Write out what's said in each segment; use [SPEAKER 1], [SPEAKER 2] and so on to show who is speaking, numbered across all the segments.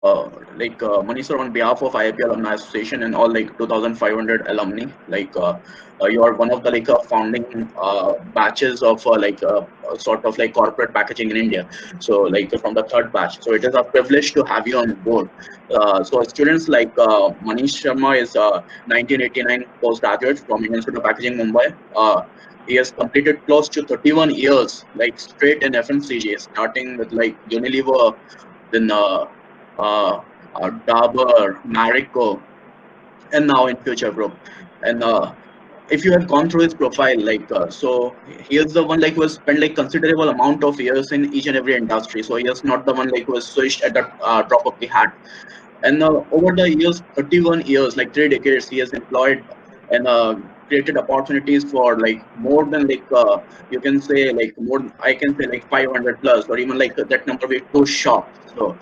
[SPEAKER 1] Manish sir, on behalf of IIP Alumni Association and all like 2,500 alumni, you are one of the founding batches of sort of like corporate packaging in India. So from the third batch. So it is a privilege to have you on board. So students like Manish Sharma is 1989 postgraduate from Indian Institute of Packaging, Mumbai. He has completed close to 31 years, like straight in FMCG, starting with like Unilever, then uh, Dabur, Marico, and now in Future Group. And if you have gone through his profile, so he is the one like who has spent like considerable amount of years in each and every industry. So he is not the one like who has switched at the drop of the hat. And over the years, 31 years, like 3 decades, he has employed and created opportunities for like more than you can say like more, I can say like 500 plus, or even like that number will too short. So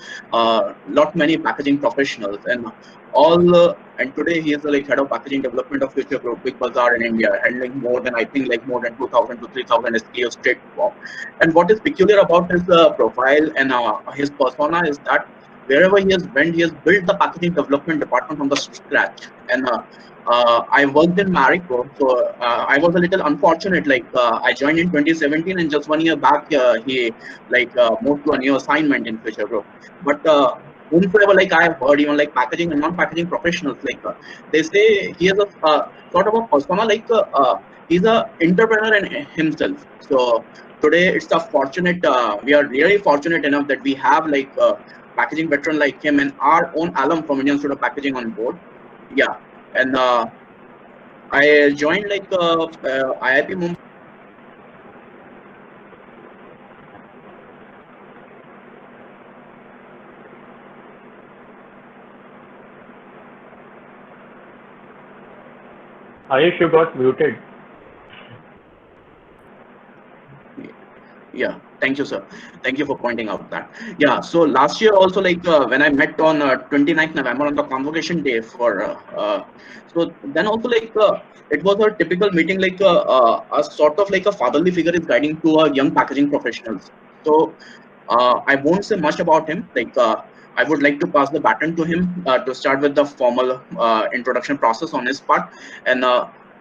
[SPEAKER 1] lot many packaging professionals and all and today he is the like head of packaging development of Future Group, Big Bazaar in India, handling more than I think like more than 2,000 to 3,000 SKUs straight form. And what is peculiar about his profile and his persona is that wherever he has went, he has built the packaging development department from the scratch. And I worked in Marico, so I was a little unfortunate. I joined in 2017, and just 1 year back, he moved to a new assignment in Future Group. But whomsoever like I have heard, even like packaging and non-packaging professionals, they say he is a sort of a persona he's a entrepreneur in himself. So today it's a fortunate. We are really fortunate enough that we have packaging veteran like him and our own alum from Indian Institute of Packaging on board. Yeah, and I joined IIP Mumbai.
[SPEAKER 2] Ayush, you got muted.
[SPEAKER 1] Yeah, thank you, sir. Thank you for pointing out that. Yeah, so last year also when I met on 29th November on the convocation day for so then also it was a typical meeting a sort of like a fatherly figure is guiding to a young packaging professionals. So I won't say much about him. I would like to pass the baton to him to start with the formal introduction process on his part. And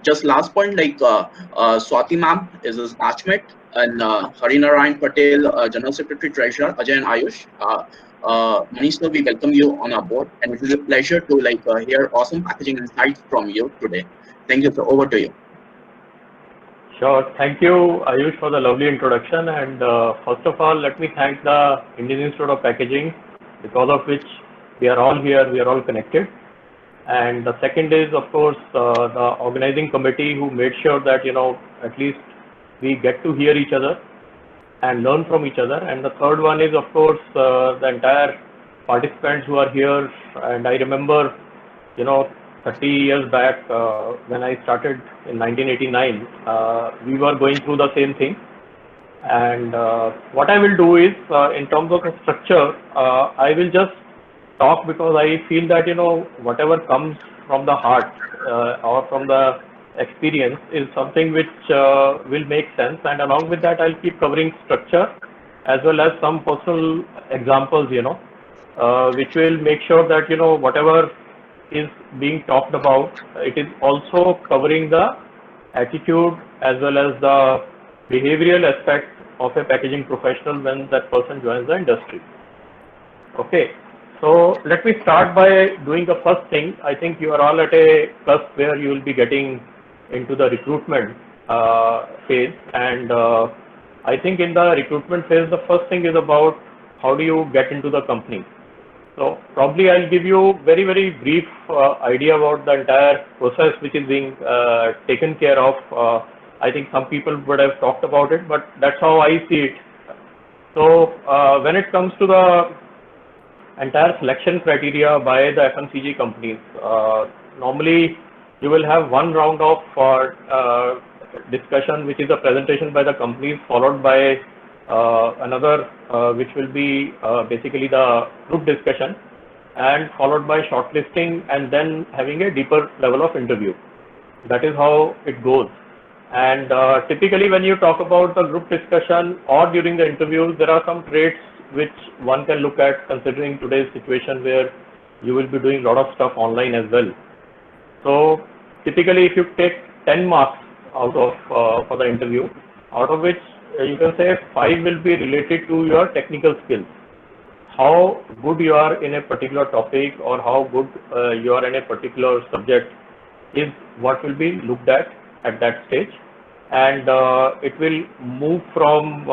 [SPEAKER 1] just last point, Swati ma'am is his batchmate, and Harinarayan Patel, General Secretary Treasurer, Ajay and Ayush. Manish, sir, we welcome you on our board, and it is a pleasure to hear awesome packaging insights from you today. Thank you, sir. Over to you.
[SPEAKER 2] Sure. Thank you, Ayush, for the lovely introduction. And first of all, let me thank the Indian Institute of Packaging, because of which we are all here, we are all connected. And the second is, of course, the organizing committee who made sure that, at least we get to hear each other and learn from each other. And the third one is, of course, the entire participants who are here. And I remember, 30 years back when I started in 1989, we were going through the same thing. And what I will do is, in terms of the structure, I will just talk because I feel that, whatever comes from the heart or from the experience is something which will make sense. And along with that, I'll keep covering structure as well as some personal examples, which will make sure that, whatever is being talked about, it is also covering the attitude as well as the behavioral aspect of a packaging professional when that person joins the industry. Okay, so let me start by doing the first thing. I think you are all at a cusp where you will be getting into the recruitment phase, and I think in the recruitment phase, the first thing is about how do you get into the company. So probably I'll give you very, very brief idea about the entire process which is being taken care of. I think some people would have talked about it, but that's how I see it. So when it comes to the entire selection criteria by the FMCG companies, normally you will have one round of discussion, which is a presentation by the companies, followed by another which will be basically the group discussion, and followed by shortlisting, and then having a deeper level of interview. That is how it goes. And typically when you talk about the group discussion or during the interviews, there are some traits which one can look at considering today's situation where you will be doing a lot of stuff online as well. So typically if you take 10 marks out of for the interview, out of which you can say 5 will be related to your technical skills. How good you are in a particular topic or how good you are in a particular subject is what will be looked at that stage. And it will move from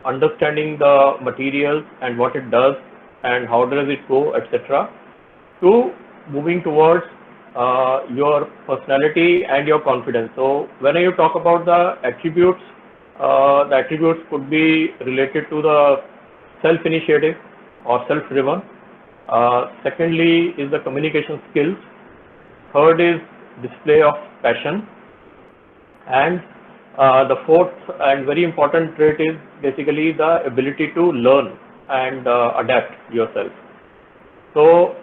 [SPEAKER 2] understanding the materials and what it does and how does it go, etc., to moving towards your personality and your confidence. So when you talk about the attributes could be related to the self-initiative or self-driven. Secondly is the communication skills. Third is display of passion. And the fourth and very important trait is basically the ability to learn and adapt yourself. So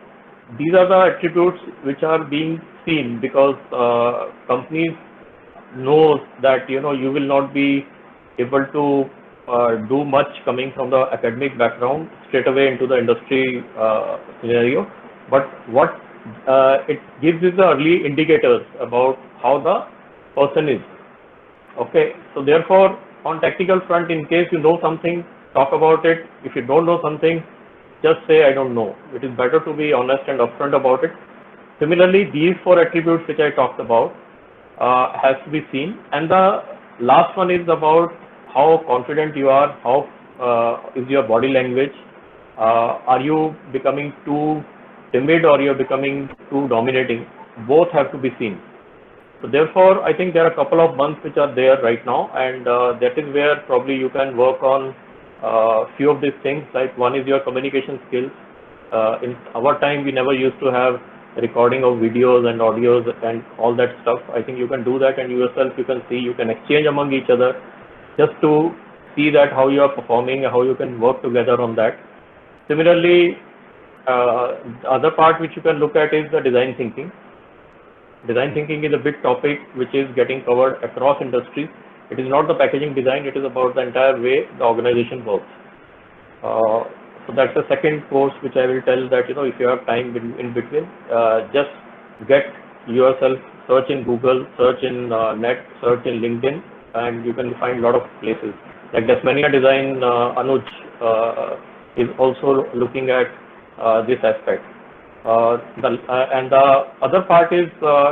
[SPEAKER 2] these are the attributes which are being seen because companies knows that you will not be able to do much coming from the academic background straight away into the industry scenario, but what it gives is the early indicators about how the person is. Okay, so therefore on technical front, in case you know something, talk about it. If you don't know something, just say I don't know. It is better to be honest and upfront about it. Similarly, these 4 attributes which I talked about has to be seen, and the last one is about how confident you are, how is your body language, are you becoming too timid or you're becoming too dominating. Both have to be seen. So therefore, I think there are a couple of months which are there right now, and that is where probably you can work on few of these things. Like one is your communication skills. In our time, we never used to have recording of videos and audios and all that stuff. I think you can do that, and yourself you can see, you can exchange among each other just to see that how you are performing, how you can work together on that. Similarly, the other part which you can look at is the design thinking. Design thinking is a big topic which is getting covered across industries. It is not the packaging design, it is about the entire way the organization works. So that's the second course which I will tell that, if you have time in between, just get yourself, search in Google, search in net, search in LinkedIn, and you can find a lot of places. Like Desmania Design, Anuj is also looking at this aspect. And the other part is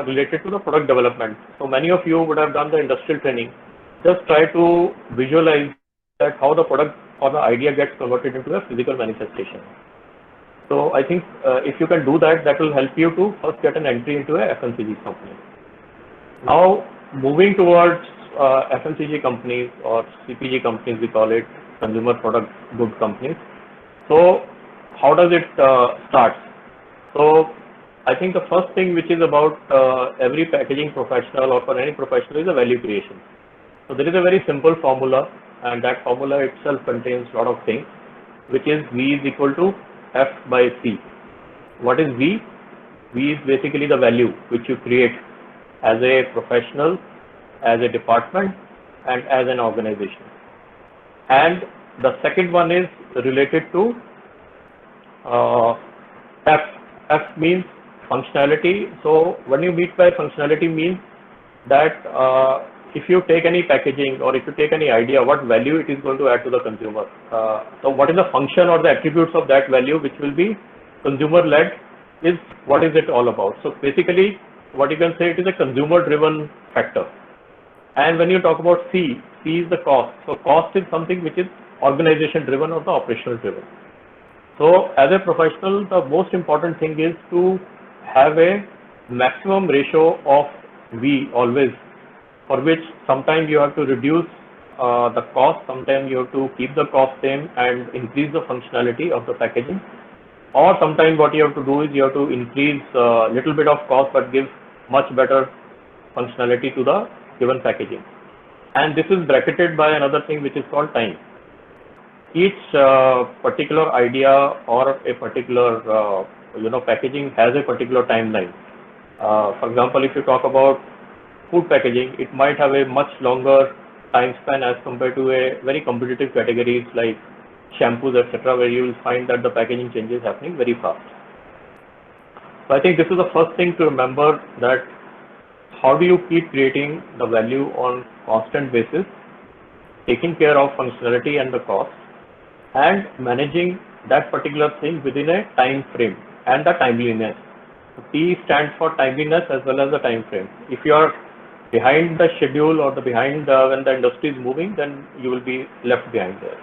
[SPEAKER 2] related to the product development. So many of you would have done the industrial training. Just try to visualize that how the product or the idea gets converted into a physical manifestation. So I think if you can do that, that will help you to first get an entry into a FMCG company. Now moving towards FMCG companies or CPG companies, we call it consumer product good companies. So how does it start? So I think the first thing which is about every packaging professional or for any professional is a value creation. So there is a very simple formula, and that formula itself contains a lot of things, which is V is equal to F by C. What is V? V is basically the value which you create as a professional, as a department, and as an organization. And the second one is related to F. F means functionality. So when you meet by functionality means that if you take any packaging or if you take any idea, what value it is going to add to the consumer. So what is the function or the attributes of that value which will be consumer led is what is it all about. So basically what you can say, it is a consumer driven factor. And when you talk about C, C is the cost. So cost is something which is organization driven or the operational driven. So as a professional, the most important thing is to have a maximum ratio of V always, for which sometimes you have to reduce the cost, sometimes you have to keep the cost same and increase the functionality of the packaging, or sometimes what you have to do is you have to increase a little bit of cost but give much better functionality to the given packaging. And this is bracketed by another thing which is called time. Each particular idea or a particular packaging has a particular timeline. For example, if you talk about food packaging, it might have a much longer time span as compared to a very competitive categories like shampoos, etc., where you will find that the packaging change is happening very fast. So I think this is the first thing to remember, that how do you keep creating the value on constant basis, taking care of functionality and the cost, and managing that particular thing within a time frame and the timeliness. T stands for timeliness as well as the time frame. If you are behind the schedule or behind when the industry is moving, then you will be left behind there.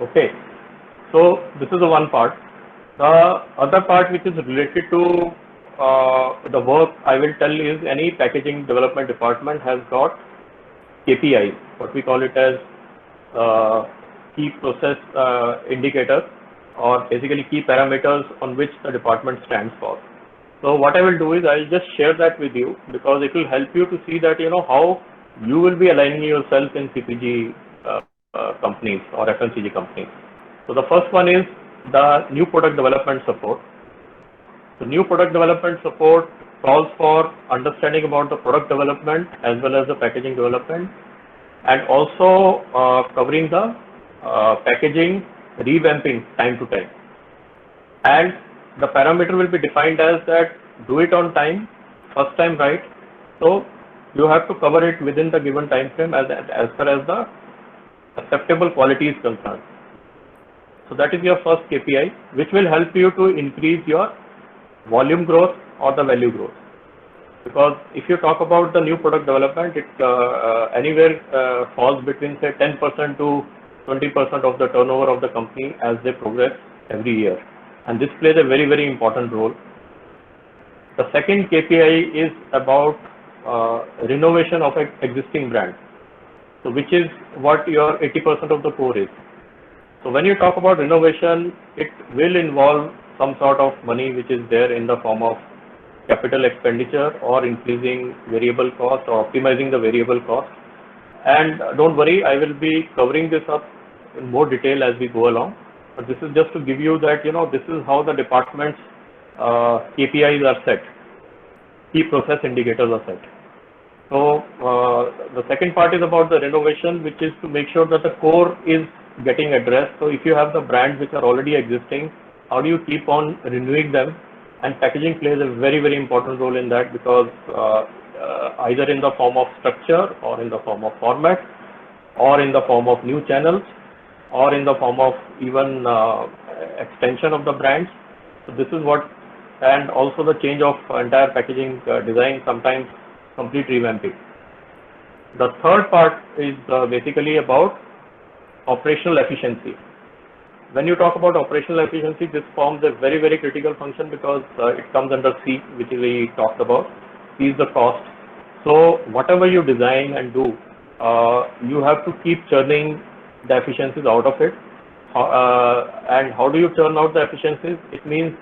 [SPEAKER 2] Okay, so this is the one part. The other part which is related to the work I will tell is, any packaging development department has got KPIs, what we call it as key process indicators, or basically key parameters on which the department stands for. So what I will do is, I will just share that with you, because it will help you to see that how you will be aligning yourself in CPG companies or FMCG companies. So the first one is the new product development support. So new product development support calls for understanding about the product development as well as the packaging development, and also covering the packaging revamping time to time. And the parameter will be defined as that, do it on time, first time right. So you have to cover it within the given time frame as far as the acceptable quality is concerned. So that is your first KPI, which will help you to increase your volume growth or the value growth. Because if you talk about the new product development, it anywhere falls between say 10% to 20% of the turnover of the company as they progress every year. And this plays a very, very important role. The second KPI is about renovation of an existing brand. So which is what your 80% of the core is. So when you talk about renovation, it will involve some sort of money which is there in the form of capital expenditure or increasing variable cost or optimizing the variable cost. And don't worry, I will be covering this up in more detail as we go along. But this is just to give you that, this is how the department's KPIs are set, key process indicators are set. So the second part is about the renovation, which is to make sure that the core is getting addressed. So if you have the brands which are already existing, how do you keep on renewing them? And packaging plays a very, very important role in that, because either in the form of structure or in the form of format or in the form of new channels or in the form of even extension of the brands. So this is what, and also the change of entire packaging design, sometimes complete revamping. The third part is basically about operational efficiency. When you talk about operational efficiency, this forms a very, very critical function, because it comes under C, which we talked about. C is the cost. So whatever you design and do, you have to keep churning the efficiencies out of it. And how do you churn out the efficiencies? It means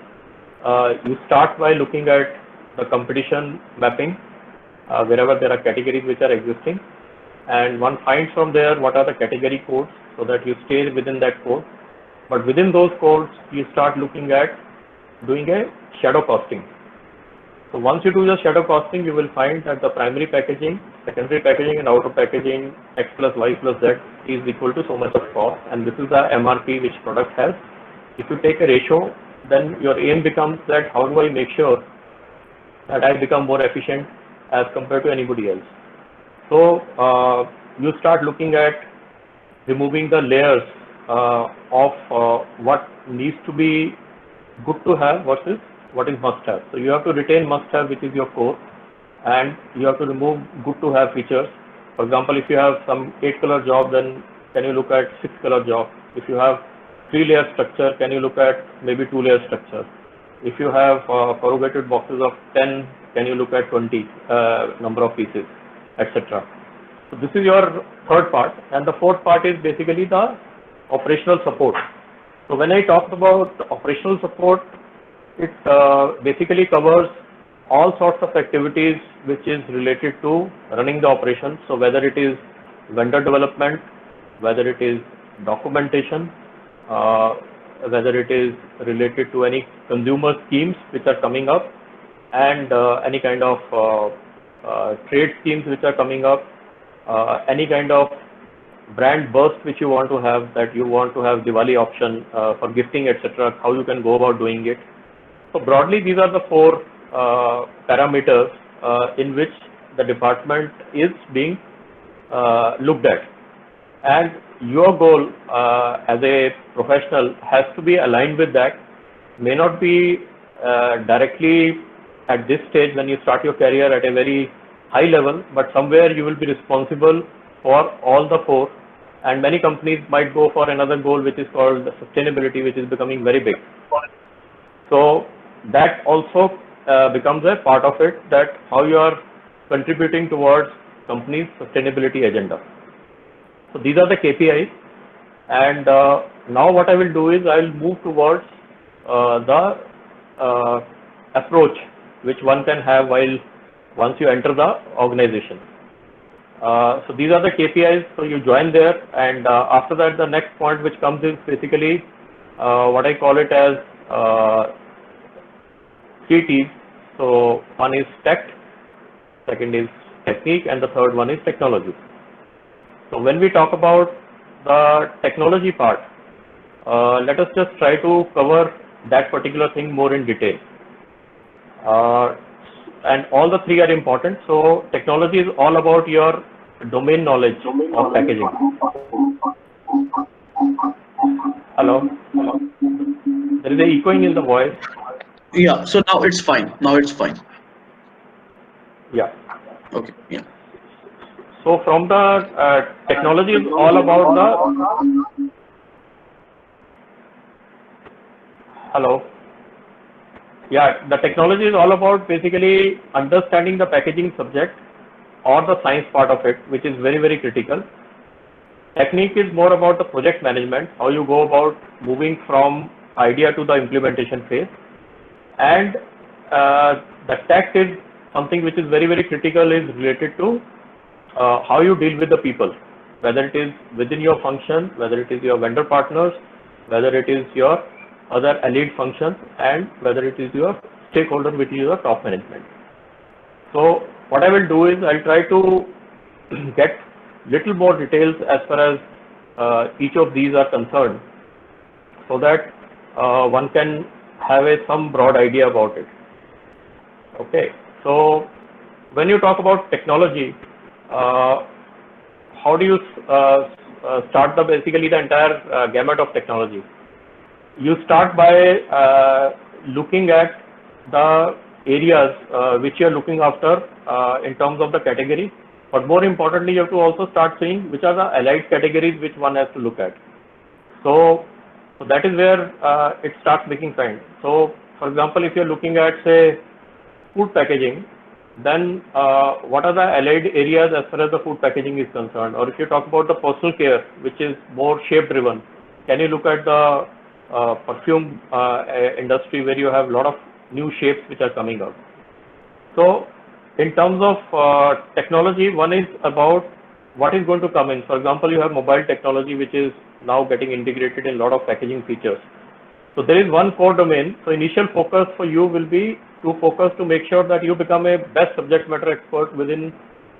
[SPEAKER 2] you start by looking at the competition mapping, wherever there are categories which are existing, and one finds from there what are the category codes, so that you stay within that code. But within those codes, you start looking at doing a shadow costing. So once you do the shadow costing, you will find that the primary packaging, secondary packaging, and outer packaging, X plus Y plus Z is equal to so much of cost, and this is the MRP which product has. If you take a ratio, then your aim becomes that how do I make sure that I become more efficient as compared to anybody else. So you start looking at removing the layers of what needs to be good to have versus what is must have. So you have to retain must have, which is your core, and you have to remove good to have features. For example, if you have some 8-color job, then can you look at 6-color job? If you have 3-layer structure, can you look at maybe 2-layer structure? If you have corrugated boxes of 10, can you look at 20 number of pieces, etc. So this is your third part, and the fourth part is basically the operational support. So when I talk about operational support, it basically covers all sorts of activities which is related to running the operation. So whether it is vendor development, whether it is documentation, whether it is related to any consumer schemes which are coming up, and any kind of trade schemes which are coming up, any kind of brand burst which you want to have, that you want to have Diwali option for gifting, etc., how you can go about doing it. So broadly, these are the four parameters in which the department is being looked at. And your goal as a professional has to be aligned with that. May not be directly at this stage when you start your career at a very high level, but somewhere you will be responsible for all the four. And many companies might go for another goal which is called sustainability, which is becoming very big. So that also becomes a part of it, that how you are contributing towards company's sustainability agenda. So these are the KPIs, and now what I will do is I will move towards the approach which one can have once you enter the organization. So these are the KPIs. So you join there, and after that, the next point which comes is basically what I call it as 3 T's. So one is tech, second is technique, and the third one is technology. So when we talk about the technology part, let us just try to cover that particular thing more in detail. And all the three are important. So technology is all about your domain knowledge of packaging. Hello? There is a echoing in the voice.
[SPEAKER 1] Yeah, so now it's fine. Now it's fine.
[SPEAKER 2] Yeah.
[SPEAKER 1] Okay, yeah.
[SPEAKER 2] So from the technology is all about the... Hello? Yeah, the technology is all about basically understanding the packaging subject or the science part of it, which is very, very critical. Technique is more about the project management, how you go about moving from idea to the implementation phase. And the tech is something which is very, very critical, is related to how you deal with the people, whether it is within your function, whether it is your vendor partners, whether it is your other allied functions, and whether it is your stakeholder, which is your top management. So what I will do is I'll try to get little more details as far as each of these are concerned, so that one can have some broad idea about it. Okay, so when you talk about technology, how do you start basically the entire gamut of technology? You start by looking at the areas which you are looking after in terms of the category, but more importantly, you have to also start seeing which are the allied categories which one has to look at. So that is where it starts making sense. So for example, if you are looking at, say, food packaging, then what are the allied areas as far as the food packaging is concerned? Or if you talk about the personal care, which is more shape driven, can you look at the perfume industry, where you have a lot of new shapes which are coming out? So in terms of technology, one is about what is going to come in. For example, you have mobile technology, which is now getting integrated in a lot of packaging features. So there is one core domain. So initial focus for you will be to focus to make sure that you become a best subject matter expert within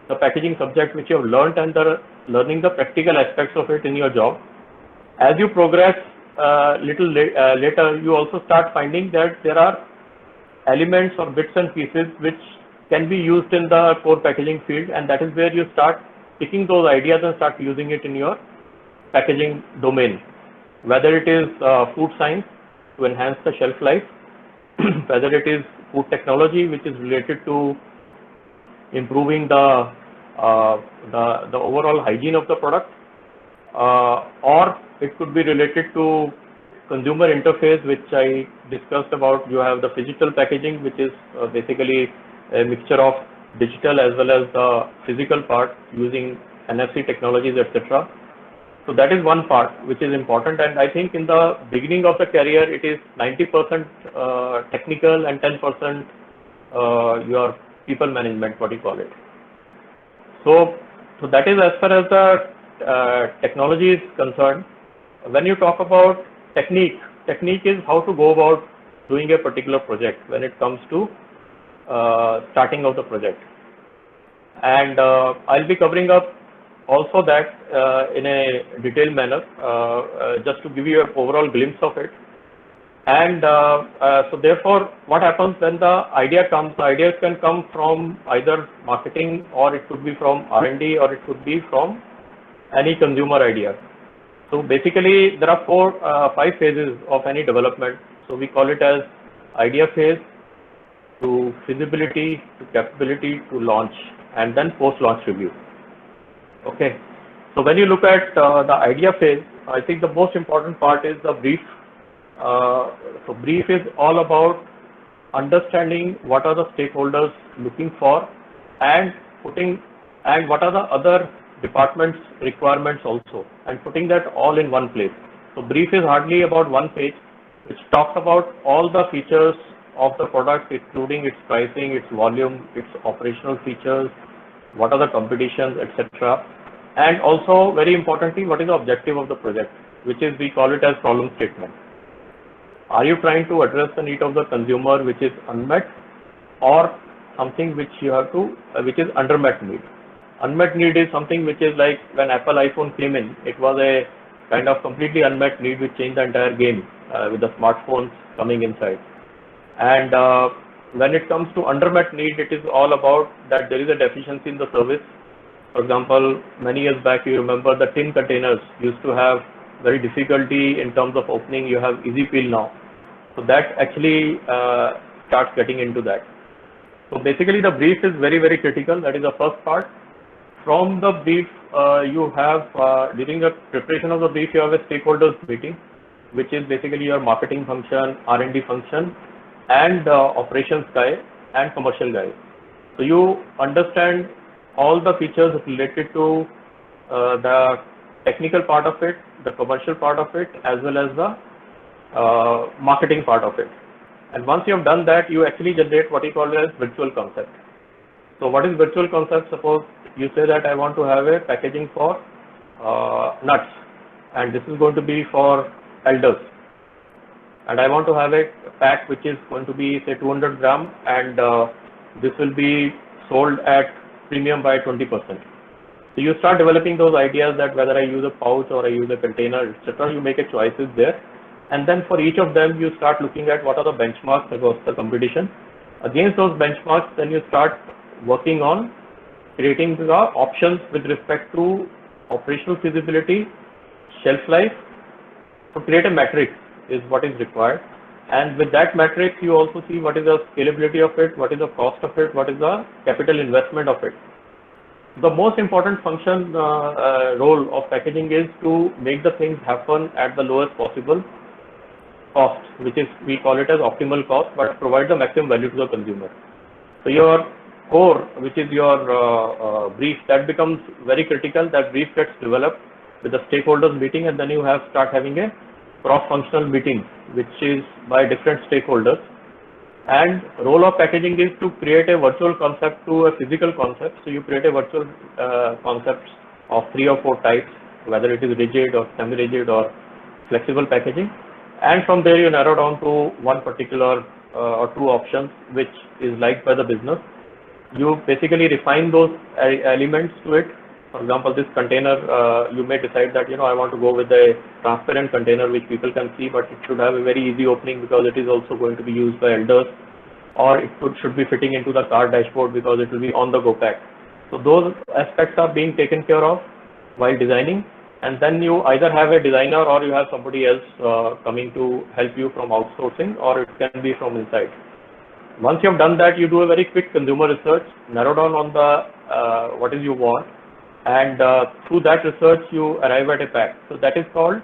[SPEAKER 2] the packaging subject which you have learned, and learning the practical aspects of it in your job. As you progress later, you also start finding that there are elements or bits and pieces which can be used in the core packaging field, and that is where you start picking those ideas and start using it in your packaging domain, whether it is food science to enhance the shelf life, whether it is food technology which is related to improving the overall hygiene of the product, or it could be related to consumer interface, which I discussed about. You have the physical packaging, which is basically a mixture of digital as well as the physical part using NFC technologies, etc. So that is one part which is important, and I think in the beginning of the career it is 90% technical and 10% your people management, what you call it. So that is as far as the technology is concerned. When you talk about technique is how to go about doing a particular project when it comes to starting of the project. And I'll be covering up also that in a detailed manner, just to give you an overall glimpse of it. And so therefore, what happens when the idea comes? The ideas can come from either marketing, or it could be from R&D, or it could be from any consumer idea. So basically, there are 5 phases of any development. So we call it as idea phase, to feasibility, to capability, to launch, and then post-launch review. Okay. So when you look at the idea phase, I think the most important part is the brief. So brief is all about understanding what are the stakeholders looking for, and what are the other departments' requirements also, and putting that all in one place. So brief is hardly about 1 page, which talks about all the features of the product, including its pricing, its volume, its operational features, what are the competitions, etc. And also, very importantly, what is the objective of the project, which is, we call it as problem statement. Are you trying to address the need of the consumer which is unmet, or something which you have to, which is undermet need? Unmet need is something which is like when Apple iPhone came in, it was a kind of completely unmet need which changed the entire game with the smartphones coming inside. And when it comes to undermet need, it is all about that there is a deficiency in the service. For example, many years back, you remember the tin containers used to have very difficulty in terms of opening. You have easy peel now. So that actually starts getting into that. So basically the brief is very, very critical. That is the first part. From the brief, you have, during the preparation of the brief, you have a stakeholders meeting, which is basically your marketing function, R&D function, and operations guy and commercial guy. So you understand all the features related to the technical part of it, the commercial part of it, as well as the marketing part of it. And once you have done that, you actually generate what you call as virtual concept. So what is virtual concept? Suppose you say that I want to have a packaging for nuts, and this is going to be for elders. And I want to have a pack which is going to be, say, 200 gram, and this will be sold at premium by 20%. So you start developing those ideas, that whether I use a pouch or I use a container, etc. You make a choices there. And then for each of them, you start looking at what are the benchmarks against the competition. Against those benchmarks, then you start working on creating the options with respect to operational feasibility, shelf life. To create a matrix is what is required. And with that matrix, you also see what is the scalability of it, what is the cost of it, what is the capital investment of it. The most important function, role of packaging is to make the things happen at the lowest possible cost, which is, we call it as optimal cost, but provide the maximum value to the consumer. So your core, which is your brief, that becomes very critical. That brief gets developed with the stakeholders meeting, and then you start having a cross-functional meeting, which is by different stakeholders. And role of packaging is to create a virtual concept to a physical concept. So you create a virtual concept of 3 or 4 types, whether it is rigid or semi-rigid or flexible packaging. And from there you narrow down to one particular or 2 options which is liked by the business. You basically refine those elements to it. For example, this container, you may decide that, I want to go with a transparent container which people can see, but it should have a very easy opening because it is also going to be used by elders, or it should be fitting into the car dashboard because it will be on the go pack. So those aspects are being taken care of while designing, and then you either have a designer or you have somebody else coming to help you from outsourcing, or it can be from inside. Once you have done that, you do a very quick consumer research, narrow down on the what is you want, and through that research you arrive at a pack. So that is called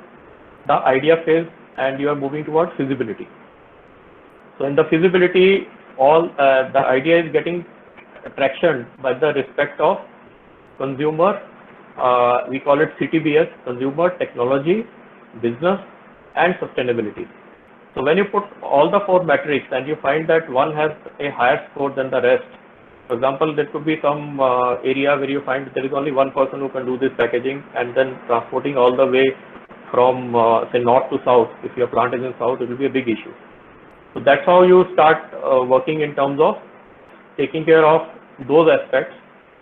[SPEAKER 2] the idea phase, and you are moving towards feasibility. So in the feasibility, all the idea is getting traction by the respect of consumer, we call it CTBS, consumer, technology, business, and sustainability. So when you put all the 4 metrics and you find that one has a higher score than the rest, for example, there could be some area where you find there is only one person who can do this packaging, and then transporting all the way from say north to south. If your plant is in south, it will be a big issue. So that's how you start working in terms of taking care of those aspects.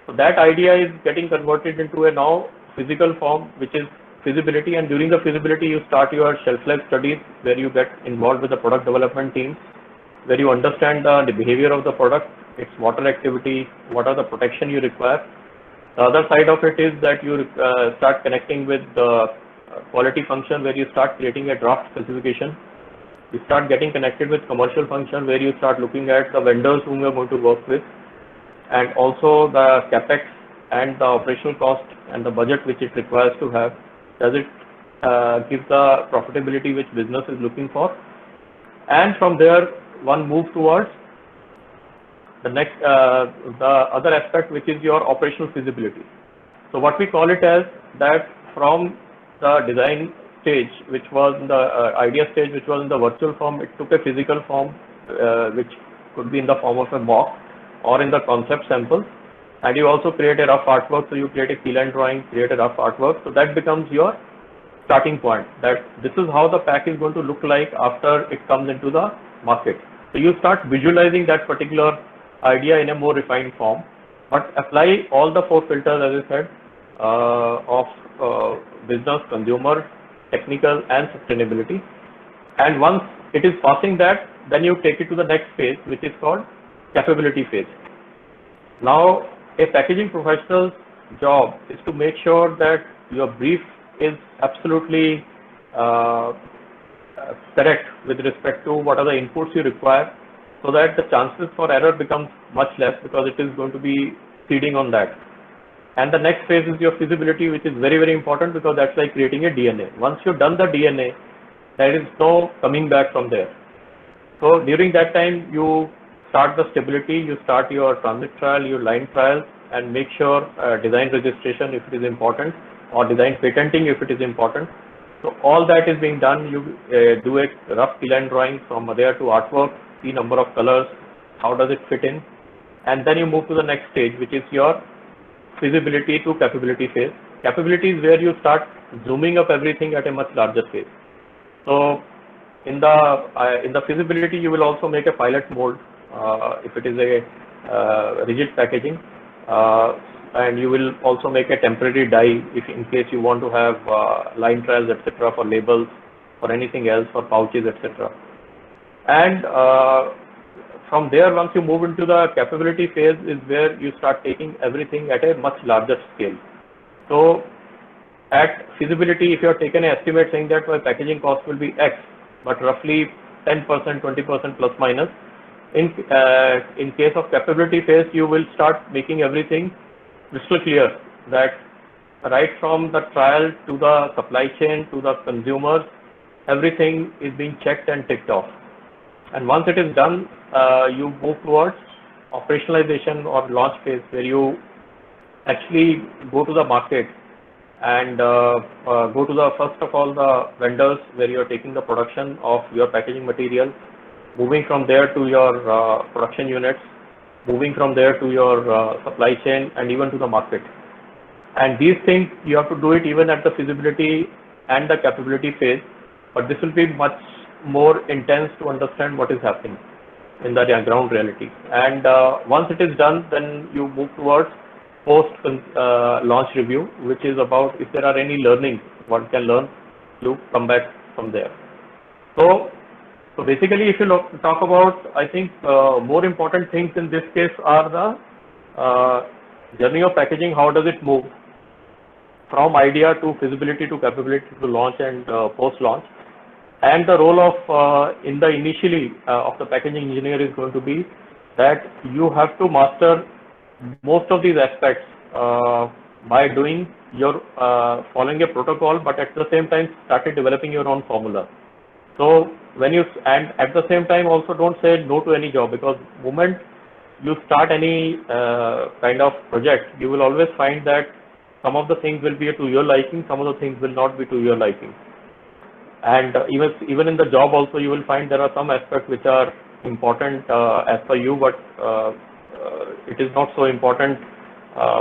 [SPEAKER 2] So that idea is getting converted into a now physical form, which is feasibility. And during the feasibility, you start your shelf life studies, where you get involved with the product development teams, where you understand the behavior of the product, its water activity, what are the protection you require. The other side of it is that you start connecting with the quality function, where you start creating a draft specification. You start getting connected with commercial function, where you start looking at the vendors whom you are going to work with, and also the capex and the operational cost and the budget which it requires to have. Does it give the profitability which business is looking for? And from there, one moves towards the next, the other aspect, which is your operational feasibility. So what we call it as that, from the design stage, which was in the idea stage, which was in the virtual form, it took a physical form, which could be in the form of a mock or in the concept sample. And you also create a rough artwork. So you create a key line drawing, create a rough artwork. So that becomes your starting point, that this is how the pack is going to look like after it comes into the market. So you start visualizing that particular idea in a more refined form, but apply all the 4 filters, as I said, of business, consumer, technical, and sustainability. And once it is passing that, then you take it to the next phase, which is called capability phase. Now, a packaging professional's job is to make sure that your brief is absolutely correct with respect to what are the inputs you require, so that the chances for error becomes much less, because it is going to be feeding on that. And the next phase is your feasibility, which is very, very important, because that's like creating a DNA. Once you've done the DNA, there is no coming back from there. So during that time, you start the stability, you start your transit trial, your line trials, and make sure design registration if it is important, or design patenting if it is important. So all that is being done. You do a rough key line drawing from there to artwork, see number of colors, how does it fit in, and then you move to the next stage, which is your feasibility to capability phase. Capability is where you start zooming up everything at a much larger phase. So in the feasibility, you will also make a pilot mold if it is a rigid packaging, and you will also make a temporary die if in case you want to have line trials, etc., for labels, for anything else, for pouches, etc. And from there, once you move into the capability phase, is where you start taking everything at a much larger scale. So at feasibility, if you have taken an estimate saying that my packaging cost will be X, but roughly 10%, 20% plus minus, in case of capability phase, you will start making everything crystal clear, that right from the trial to the supply chain to the consumers, everything is being checked and ticked off. And once it is done, you move towards operationalization or launch phase, where you actually go to the market and go to the, first of all, the vendors where you are taking the production of your packaging material, moving from there to your production units, moving from there to your supply chain, and even to the market. And these things, you have to do it even at the feasibility and the capability phase, but this will be much more intense to understand what is happening in the ground reality. And once it is done, then you move towards post launch review, which is about if there are any learnings one can learn to come back from there. So basically, if you talk about, I think more important things in this case are the journey of packaging. How does it move from idea to feasibility to capability to launch and post launch? And the role of in the initially of the packaging engineer is going to be that you have to master most of these aspects by doing your following a protocol, but at the same time started developing your own formula. So when you, and at the same time also don't say no to any job, because the moment you start any kind of project, you will always find that some of the things will be to your liking, some of the things will not be to your liking. And even in the job also, you will find there are some aspects which are important as per you, but it is not so important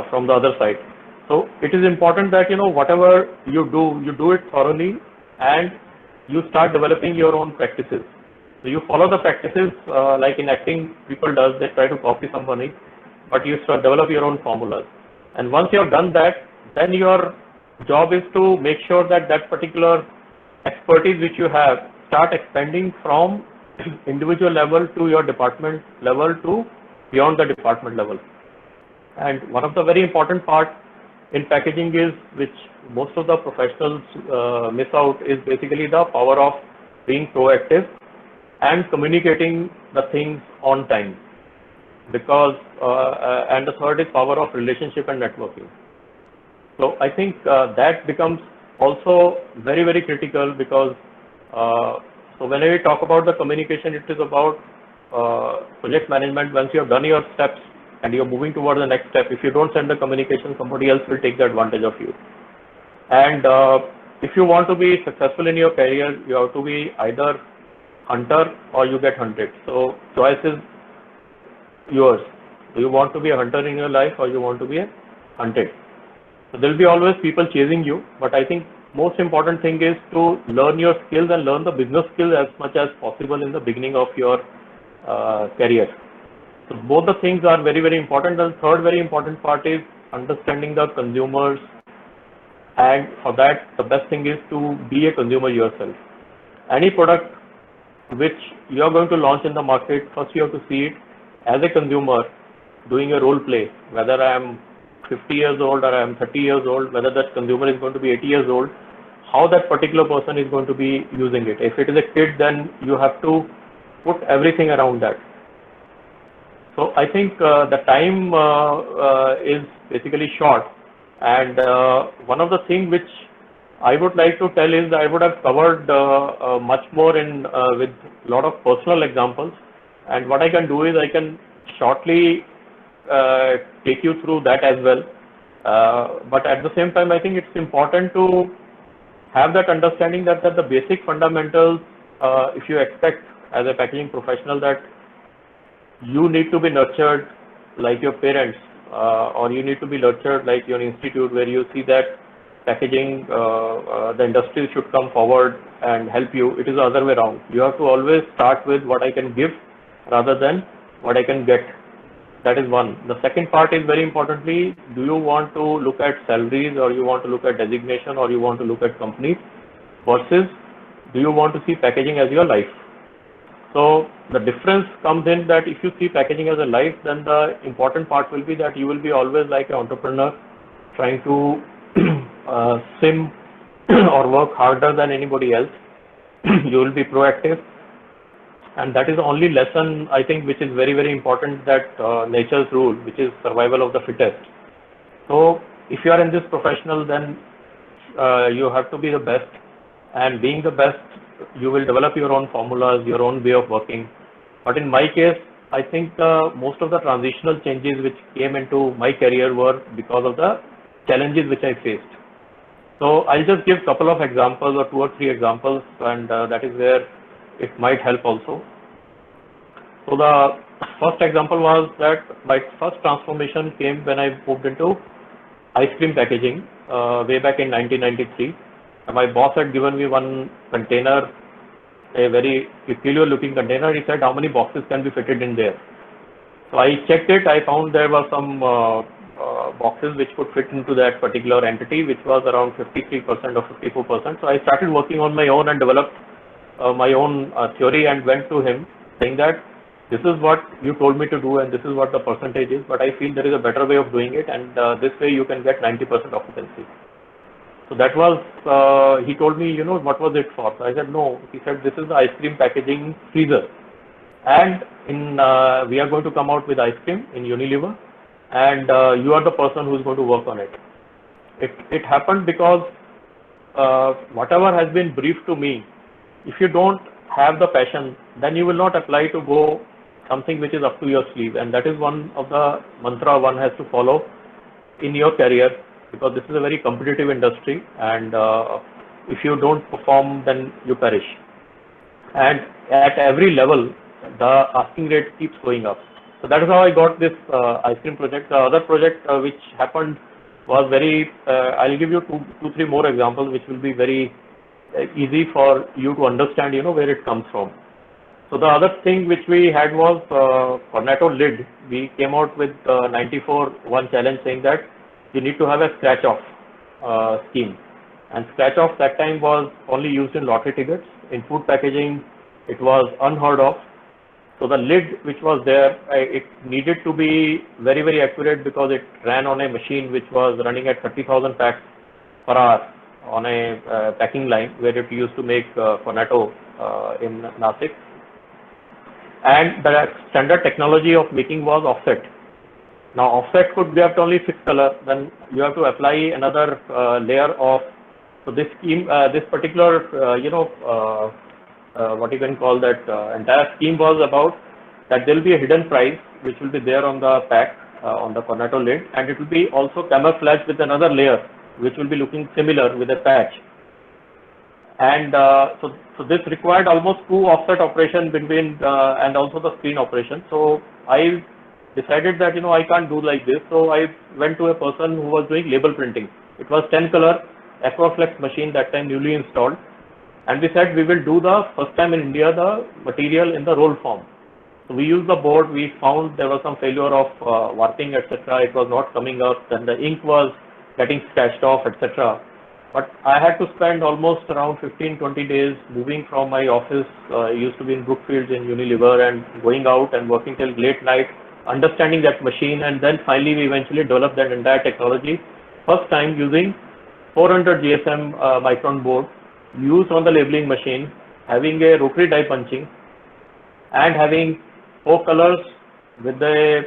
[SPEAKER 2] from the other side. So it is important that, you know, whatever you do it thoroughly, and you start developing your own practices. So you follow the practices like in acting people does, they try to copy somebody, but you start develop your own formulas. And once you have done that, then your job is to make sure that that particular expertise which you have start expanding from individual level to your department level to beyond the department level. And one of the very important part in packaging is, which most of the professionals miss out, is basically the power of being proactive and communicating the things on time. Because and the third is power of relationship and networking. So I think that becomes also very, very critical, because so whenever we talk about the communication, it is about project management. Once you have done your steps and you're moving towards the next step, if you don't send the communication, somebody else will take the advantage of you. And if you want to be successful in your career, you have to be either hunter or you get hunted. So choice is yours. Do you want to be a hunter in your life, or you want to be a hunted? So there will be always people chasing you, but I think most important thing is to learn your skills and learn the business skills as much as possible in the beginning of your career. So both the things are very, very important. And the third very important part is understanding the consumers, and for that the best thing is to be a consumer yourself. Any product which you are going to launch in the market, first you have to see it as a consumer, doing a role play, whether I am 50 years old or I am 30 years old, whether that consumer is going to be 80 years old, how that particular person is going to be using it. If it is a kid, then you have to put everything around that. So I think the time is basically short, and one of the things which I would like to tell is I would have covered much more in with a lot of personal examples, and what I can do is I can shortly take you through that as well. But at the same time, I think it's important to have that understanding that the basic fundamentals, if you expect as a packaging professional that you need to be nurtured like your parents, or you need to be nurtured like your institute, where you see that packaging, the industry should come forward and help you. It is the other way around. You have to always start with what I can give rather than what I can get. That is one. The second part is very importantly, do you want to look at salaries, or you want to look at designation, or you want to look at companies, versus do you want to see packaging as your life? So the difference comes in that if you see packaging as a life, then the important part will be that you will be always like an entrepreneur, trying to sim or work harder than anybody else. You will be proactive, and that is the only lesson I think which is very, very important, that nature's rule, which is survival of the fittest. So if you are in this professional, then you have to be the best, and being the best, you will develop your own formulas, your own way of working. But in my case, I think most of the transitional changes which came into my career were because of the challenges which I faced. So I'll just give a couple of examples, or 2 or 3 examples, and that is where it might help also. So the first example was that my first transformation came when I moved into ice cream packaging way back in 1993. My boss had given me one container, a very peculiar looking container. He said, how many boxes can be fitted in there? So I checked it. I found there were some boxes which could fit into that particular entity, which was around 53% or 54%. So I started working on my own and developed my own theory, and went to him saying that this is what you told me to do and this is what the percentage is, but I feel there is a better way of doing it, and this way you can get 90% occupancy. So that was, he told me, what was it for? So I said, no. He said, this is the ice cream packaging freezer, and we are going to come out with ice cream in Unilever, and you are the person who is going to work on it. It happened because whatever has been briefed to me, if you don't have the passion, then you will not apply to go something which is up to your sleeve. And that is one of the mantra one has to follow in your career, because this is a very competitive industry, and if you don't perform, then you perish. And at every level, the asking rate keeps going up. So that is how I got this ice cream project. The other project which happened was very, I'll give you two, 3 more examples, which will be very easy for you to understand, where it comes from. So the other thing which we had was Cornetto lid. We came out with 94 one challenge saying that you need to have a scratch off scheme. And scratch off that time was only used in lottery tickets. In food packaging, it was unheard of. So the lid which was there, it needed to be very, very accurate because it ran on a machine which was running at 30,000 packs per hour on a packing line where it used to make Cornetto in Nasik. And the standard technology of making was offset. Now offset could get only fixed color, then you have to apply another layer of, so this scheme, this particular, what you can call that entire scheme was about that there will be a hidden price which will be there on the pack, on the Cornetto lid, and it will be also camouflaged with another layer which will be looking similar with a patch. And so this required almost 2 offset operation between and also the screen operation. So I decided that I can't do like this. So I went to a person who was doing label printing. It was 10 color Aquaflex machine that time newly installed, and we said we will do the first time in India the material in the roll form. So we used the board. We found there was some failure of warping, etc. It was not coming up. Then the ink was getting scratched off, etc. But I had to spend almost around 15-20 days moving from my office, used to be in Brookfields in Unilever, and going out and working till late night, understanding that machine, and then finally we eventually developed that entire technology. First time using 400 GSM micron board used on the labeling machine, having a rotary die punching, and having 4 colors with the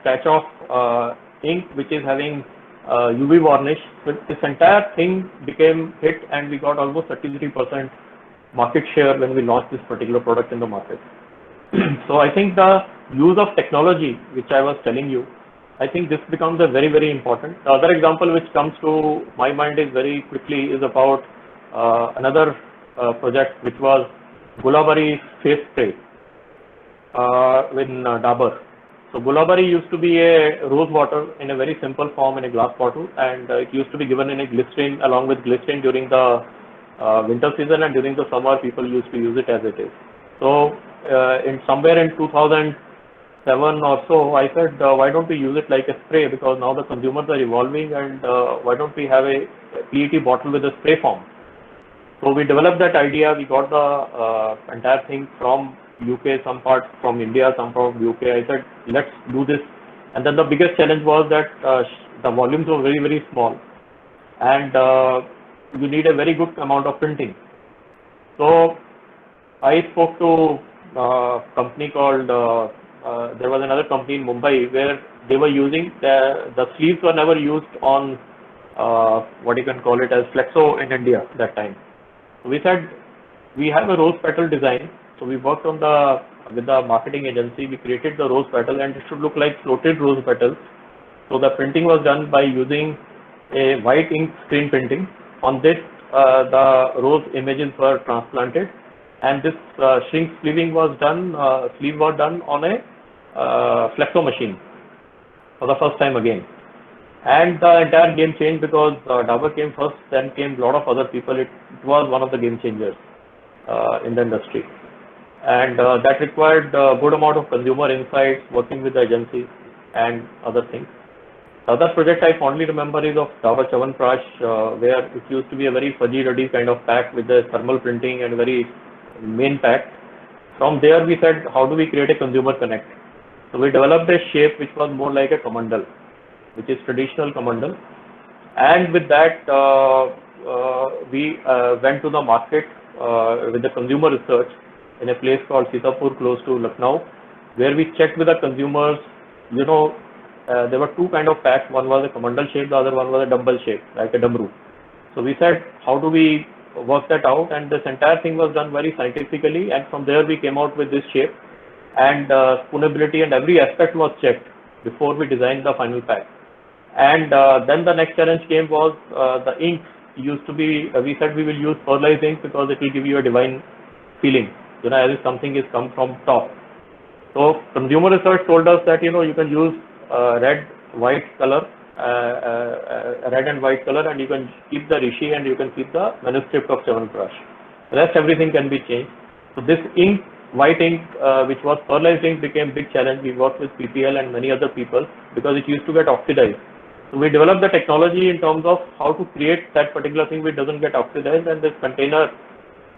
[SPEAKER 2] scratch off ink which is having UV varnish. So this entire thing became hit, and we got almost 33% market share when we launched this particular product in the market. So I think the use of technology, which I was telling you, I think this becomes a very, very important. The other example which comes to my mind is very quickly is about another project which was Gulabari face spray with Dabur. So Gulabari used to be a rose water in a very simple form in a glass bottle, and it used to be given in a glycerin along with glycerin during the winter season, and during the summer people used to use it as it is. So in somewhere in 2007 or so, I said, why don't we use it like a spray, because now the consumers are evolving, and why don't we have a PET bottle with a spray form. So we developed that idea. We got the entire thing from UK, some part from India, some from UK. I said, let's do this. And then the biggest challenge was that the volumes were very, very small, and you need a very good amount of printing. So I spoke to a company called, there was another company in Mumbai where they were using, the sleeves were never used on what you can call it as flexo in India that time. So we said, we have a rose petal design. So we worked on with the marketing agency. We created the rose petal, and it should look like floated rose petals. So the printing was done by using a white ink screen printing. On this, the rose images were transplanted, and this shrink sleeving was done. Sleeve was done on a flexo machine for the first time again. And the entire game changed because Dabur came first, then came a lot of other people. It was one of the game changers in the industry. And that required a good amount of consumer insights, working with the agencies and other things. The other project I fondly remember is of Dabur Chyawanprash, where it used to be a very fudgy-duddy kind of pack with the thermal printing and very main pack. From there we said, how do we create a consumer connect? So we developed a shape which was more like a kamandal, which is traditional kamandal. And with that, we went to the market with the consumer research in a place called Sitapur, close to Lucknow, where we checked with the consumers. There were 2 kind of packs. One was a kamandal shape, the other one was a dumbbell shape, like a dumru. So we said, how do we work that out? And this entire thing was done very scientifically, and from there we came out with this shape, and spoonability and every aspect was checked before we designed the final pack. And then the next challenge came was the ink used to be, we said we will use pearlized ink because it will give you a divine feeling, as if something is come from top. So consumer research told us that, you can use red, white color, red and white color, and you can keep the rishi and you can keep the manuscript of Chyawanprash. The rest everything can be changed. So this ink, white ink, which was pearlized ink, became big challenge. We worked with PPL and many other people because it used to get oxidized. So we developed the technology in terms of how to create that particular thing which doesn't get oxidized, and this container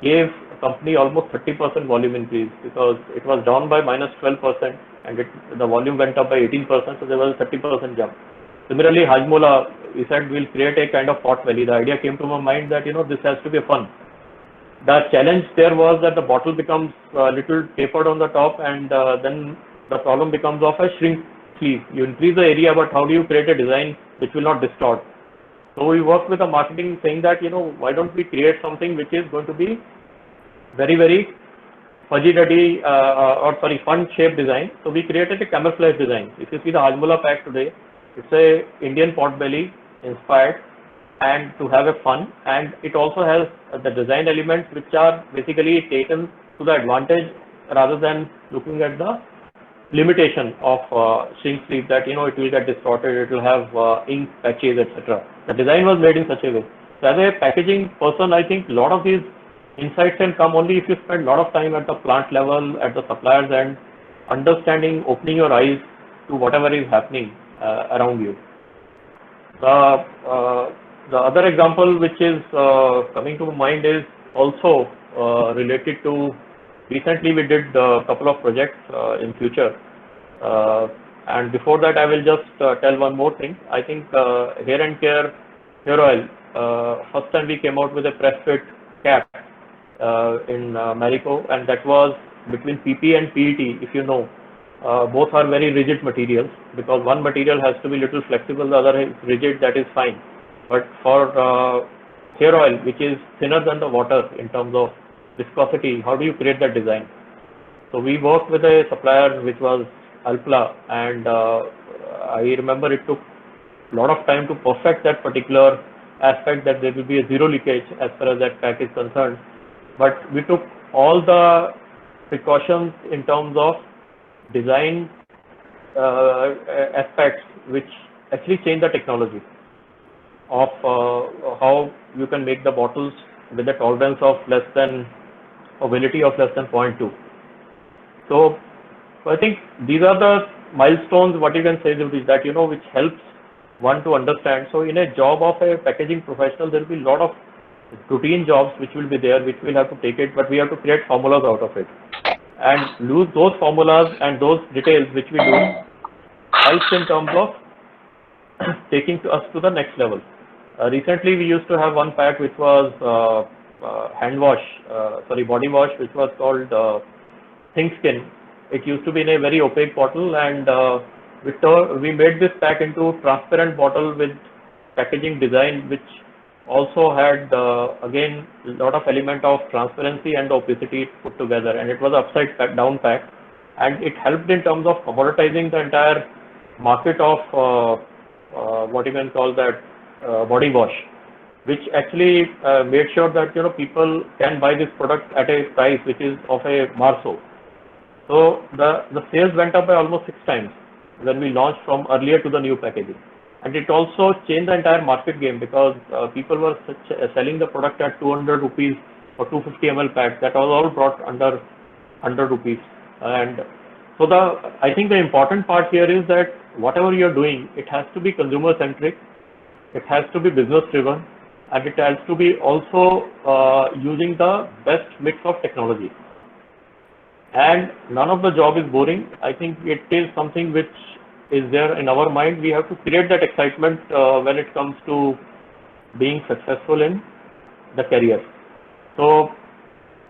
[SPEAKER 2] gave a company almost 30% volume increase because it was down by -12% and the volume went up by 18%, so there was a 30% jump. Similarly, Hajmola, we said we'll create a kind of pot belly. The idea came to my mind that this has to be fun. The challenge there was that the bottle becomes a little tapered on the top, and then the problem becomes of a shrink sleeve. You increase the area, but how do you create a design which will not distort? So we worked with the marketing saying that, why don't we create something which is going to be very, very fudgy-duddy fun shape design. So we created a camouflage design. If you see the Hajmola pack today, it's a Indian pot belly inspired and to have a fun, and it also has the design elements which are basically taken to the advantage rather than looking at the limitation of shrink sleeve that it will get distorted, it will have ink patches, etc. The design was made in such a way. So as a packaging person, I think a lot of these insights can come only if you spend a lot of time at the plant level, at the suppliers end, understanding, opening your eyes to whatever is happening around you. The other example which is coming to mind is also related to, recently we did a couple of projects in future, and before that I will just tell one more thing. I think Hair and Care hair oil, first time we came out with a press fit cap in Marico, and that was between PP and PET. If you know, both are very rigid materials, because one material has to be little flexible, the other is rigid, that is fine. But for hair oil, which is thinner than the water in terms of viscosity, how do you create that design? So we worked with a supplier which was Alpla, and I remember it took a lot of time to perfect that particular aspect, that there will be a zero leakage as far as that pack is concerned. But we took all the precautions in terms of design aspects which actually change the technology of how you can make the bottles with a tolerance of less than, validity of less than 0.2. So I think these are the milestones, what you can say is that, which helps one to understand. So in a job of a packaging professional, there will be a lot of routine jobs which will be there, which we'll have to take it, but we have to create formulas out of it. And use those formulas and those details which we do helps in terms of taking us to the next level. Recently, we used to have one pack which was body wash, which was called Think Skin. It used to be in a very opaque bottle, and we made this pack into transparent bottle with packaging design, which also had again a lot of element of transparency and opacity put together, and it was upside down pack, and it helped in terms of commoditizing the entire market of what you can call that body wash, which actually made sure that people can buy this product at a price which is of a Marso. So the sales went up by almost 6 times when we launched from earlier to the new packaging. And it also changed the entire market game, because people were selling the product at 200 rupees or 250 ml pack. That was all brought under 100 rupees. And so I think the important part here is that whatever you're doing, it has to be consumer centric, it has to be business driven, and it has to be also using the best mix of technology. And none of the job is boring. I think it is something which is there in our mind. We have to create that excitement when it comes to being successful in the career. So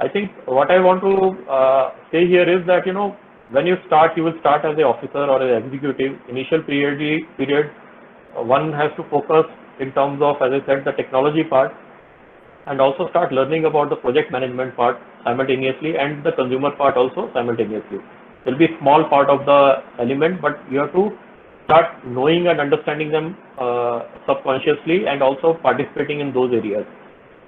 [SPEAKER 2] I think what I want to say here is that, when you start, you will start as an officer or an executive. Initial period, one has to focus in terms of, as I said, the technology part, and also start learning about the project management part simultaneously, and the consumer part also simultaneously. There will be a small part of the element, but you have to start knowing and understanding them subconsciously, and also participating in those areas.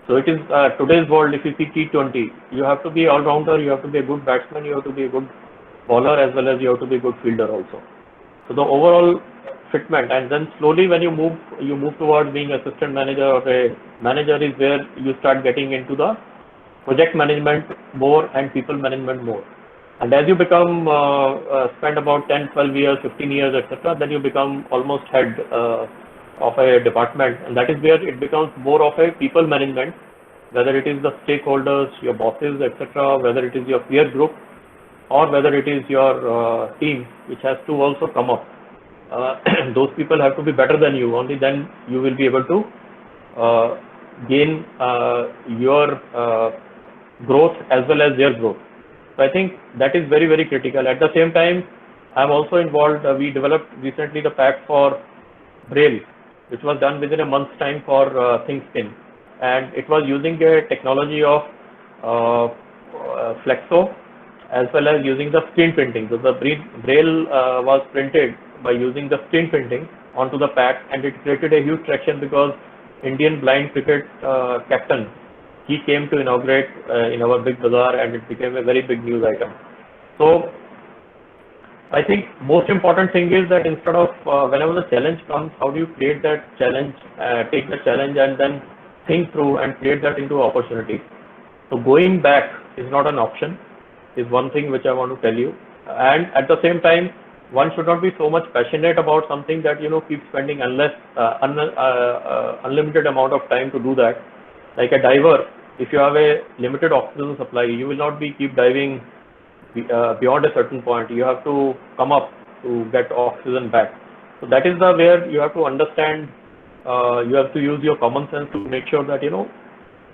[SPEAKER 2] So it is today's world. If you see T20, you have to be all-rounder, you have to be a good batsman, you have to be a good bowler, as well as you have to be a good fielder also. So the overall fitment, and then slowly when you move towards being assistant manager or a manager, is where you start getting into the project management more and people management more. And as you become spend about 10, 12 years, 15 years, etc., then you become almost head of a department, and that is where it becomes more of a people management, whether it is the stakeholders, your bosses, etc., whether it is your peer group, or whether it is your team, which has to also come up. Those people have to be better than you. Only then you will be able to gain your growth as well as their growth. So I think that is very, very critical. At the same time, I'm also involved. We developed recently the pack for Braille, which was done within a month's time for ThinkSpin, and it was using a technology of Flexo as well as using the screen printing. So the Braille was printed by using the screen printing onto the pack, and it created a huge traction because Indian blind cricket captain, he came to inaugurate in our big bazaar, and it became a very big news item. So I think most important thing is that instead of whenever the challenge comes, how do you create that challenge, take the challenge and then think through and create that into opportunity. So going back is not an option, is one thing which I want to tell you. And at the same time, one should not be so much passionate about something that, you know, keep spending unlimited amount of time to do that. Like a diver, if you have a limited oxygen supply, you will not be keep diving beyond a certain point. You have to come up to get oxygen back. So that is the where you have to understand, you have to use your common sense to make sure that, you know,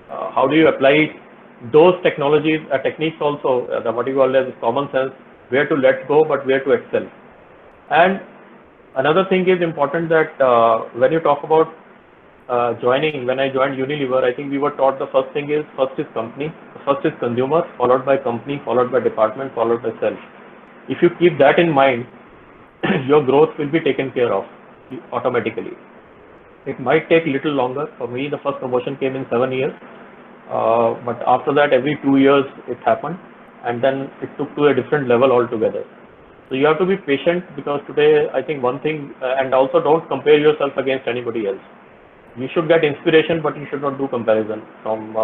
[SPEAKER 2] how do you apply those technologies, techniques also, what you call as common sense, where to let go, but where to excel. And another thing is important that when you talk about joining, when I joined Unilever, I think we were taught the first thing is, first is company, first is consumer, followed by company, followed by department, followed by self. If you keep that in mind, your growth will be taken care of automatically. It might take a little longer. For me, the first promotion came in 7 years. But after that, every 2 years it happened, and then it took to a different level altogether. So you have to be patient, because today I think one thing, and also don't compare yourself against anybody else. You should get inspiration, but you should not do comparison from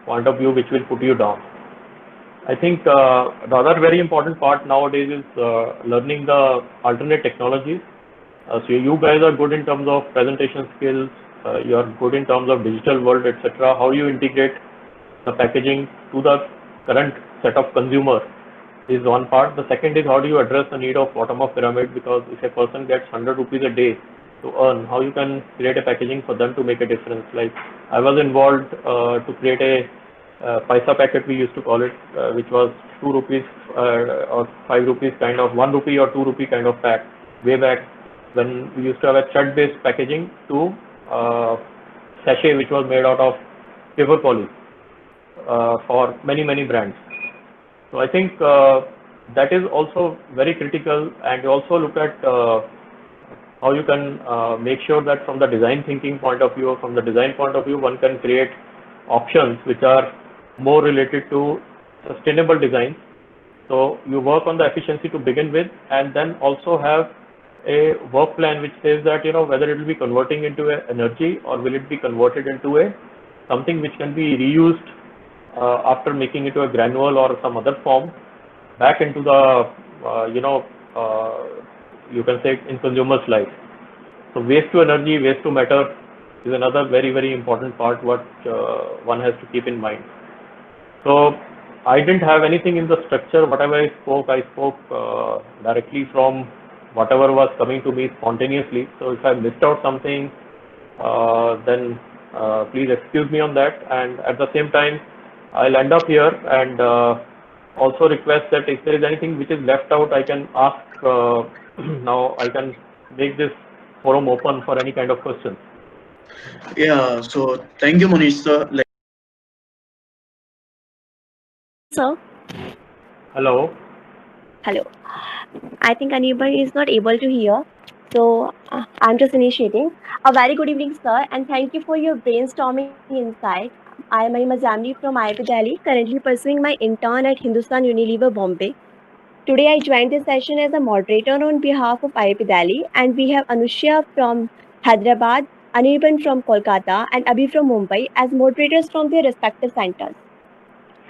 [SPEAKER 2] point of view which will put you down. I think the other very important part nowadays is learning the alternate technologies. So you guys are good in terms of presentation skills, you are good in terms of digital world, etc. How you integrate the packaging to the current set of consumer is one part. The second is how do you address the need of bottom of pyramid, because if a person gets 100 rupees a day to earn, how you can create a packaging for them to make a difference. Like I was involved to create a paisa packet, we used to call it, which was 2 rupees or 5 rupees kind of, 1 rupee or 2 rupee kind of pack way back when we used to have a thread based packaging to sachet which was made out of paper poly for many brands. So I think that is also very critical, and you also look at how you can make sure that from the design thinking point of view, or from the design point of view, one can create options which are more related to sustainable design. So you work on the efficiency to begin with, and then also have a work plan which says that, you know, whether it will be converting into a energy or will it be converted into a something which can be reused after making it to a granule or some other form back into the you can say in consumer's life. So waste to energy, waste to matter is another very important part what one has to keep in mind. So I didn't have anything in the structure. Whatever I spoke directly from whatever was coming to me spontaneously. So if I missed out something, then please excuse me on that. And at the same time, I'll end up here and also request that if there is anything which is left out, I can ask. Now I can make this forum open for any kind of questions.
[SPEAKER 1] Yeah, so thank you, Manish sir.
[SPEAKER 3] Sir.
[SPEAKER 2] Hello.
[SPEAKER 3] Hello. I think anybody is not able to hear, so I'm just initiating. A very good evening, sir, and thank you for your brainstorming insight. I am Mahima Zamni from IIT Delhi, currently pursuing my intern at Hindustan Unilever Bombay. Today I joined this session as a moderator on behalf of IIT Delhi, and we have Anushya from Hyderabad, Anirban from Kolkata, and Abhi from Mumbai as moderators from their respective centers.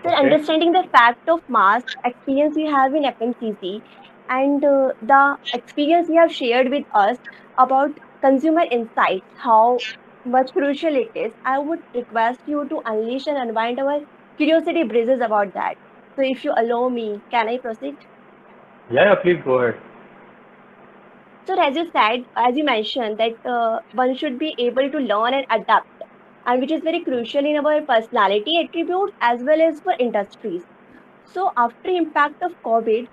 [SPEAKER 3] So understanding the fact of mass experience you have in FMCG and the experience you have shared with us about consumer insights, how much crucial it is, I would request you to unleash and unwind our curiosity breezes about that. So if you allow me, can I proceed?
[SPEAKER 2] Yeah, please go ahead.
[SPEAKER 3] So as you said, as you mentioned, that one should be able to learn and adapt, and which is very crucial in our personality attributes as well as for industries. So after impact of COVID,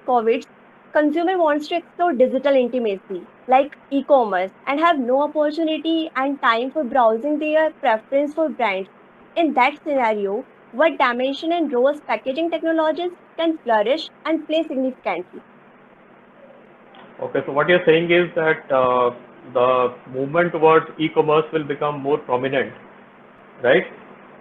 [SPEAKER 3] consumer wants to explore digital intimacy like e-commerce and have no opportunity and time for browsing their preference for brands. In that scenario, what dimension and roles packaging technologies can flourish and play significantly?
[SPEAKER 2] Okay, so what you're saying is that the movement towards e-commerce will become more prominent, right?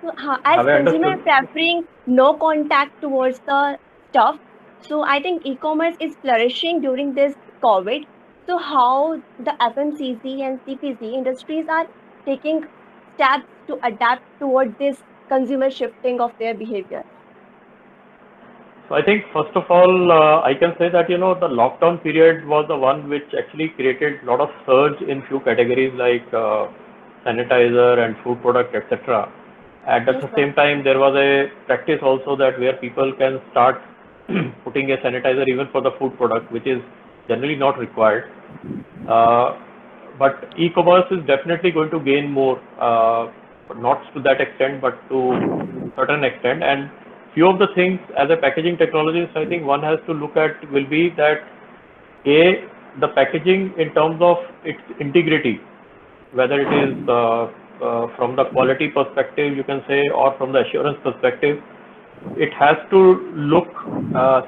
[SPEAKER 3] So, as
[SPEAKER 2] Have I
[SPEAKER 3] consumer
[SPEAKER 2] understood?
[SPEAKER 3] preferring no contact towards the stuff, so I think e-commerce is flourishing during this COVID. So how the FMCG and CPG industries are taking steps to adapt toward this consumer shifting of their behavior?
[SPEAKER 2] So I think first of all, I can say that the lockdown period was the one which actually created a lot of surge in few categories like sanitizer and food product, etc. At
[SPEAKER 3] Yes,
[SPEAKER 2] the
[SPEAKER 3] sir.
[SPEAKER 2] same time, there was a practice also that where people can start putting a sanitizer even for the food product, which is generally not required. Uh, but e-commerce is definitely going to gain more, not to that extent, but to certain extent. And few of the things as a packaging technologist, I think one has to look at will be that a the packaging in terms of its integrity, whether it is from the quality perspective, you can say, or from the assurance perspective, it has to look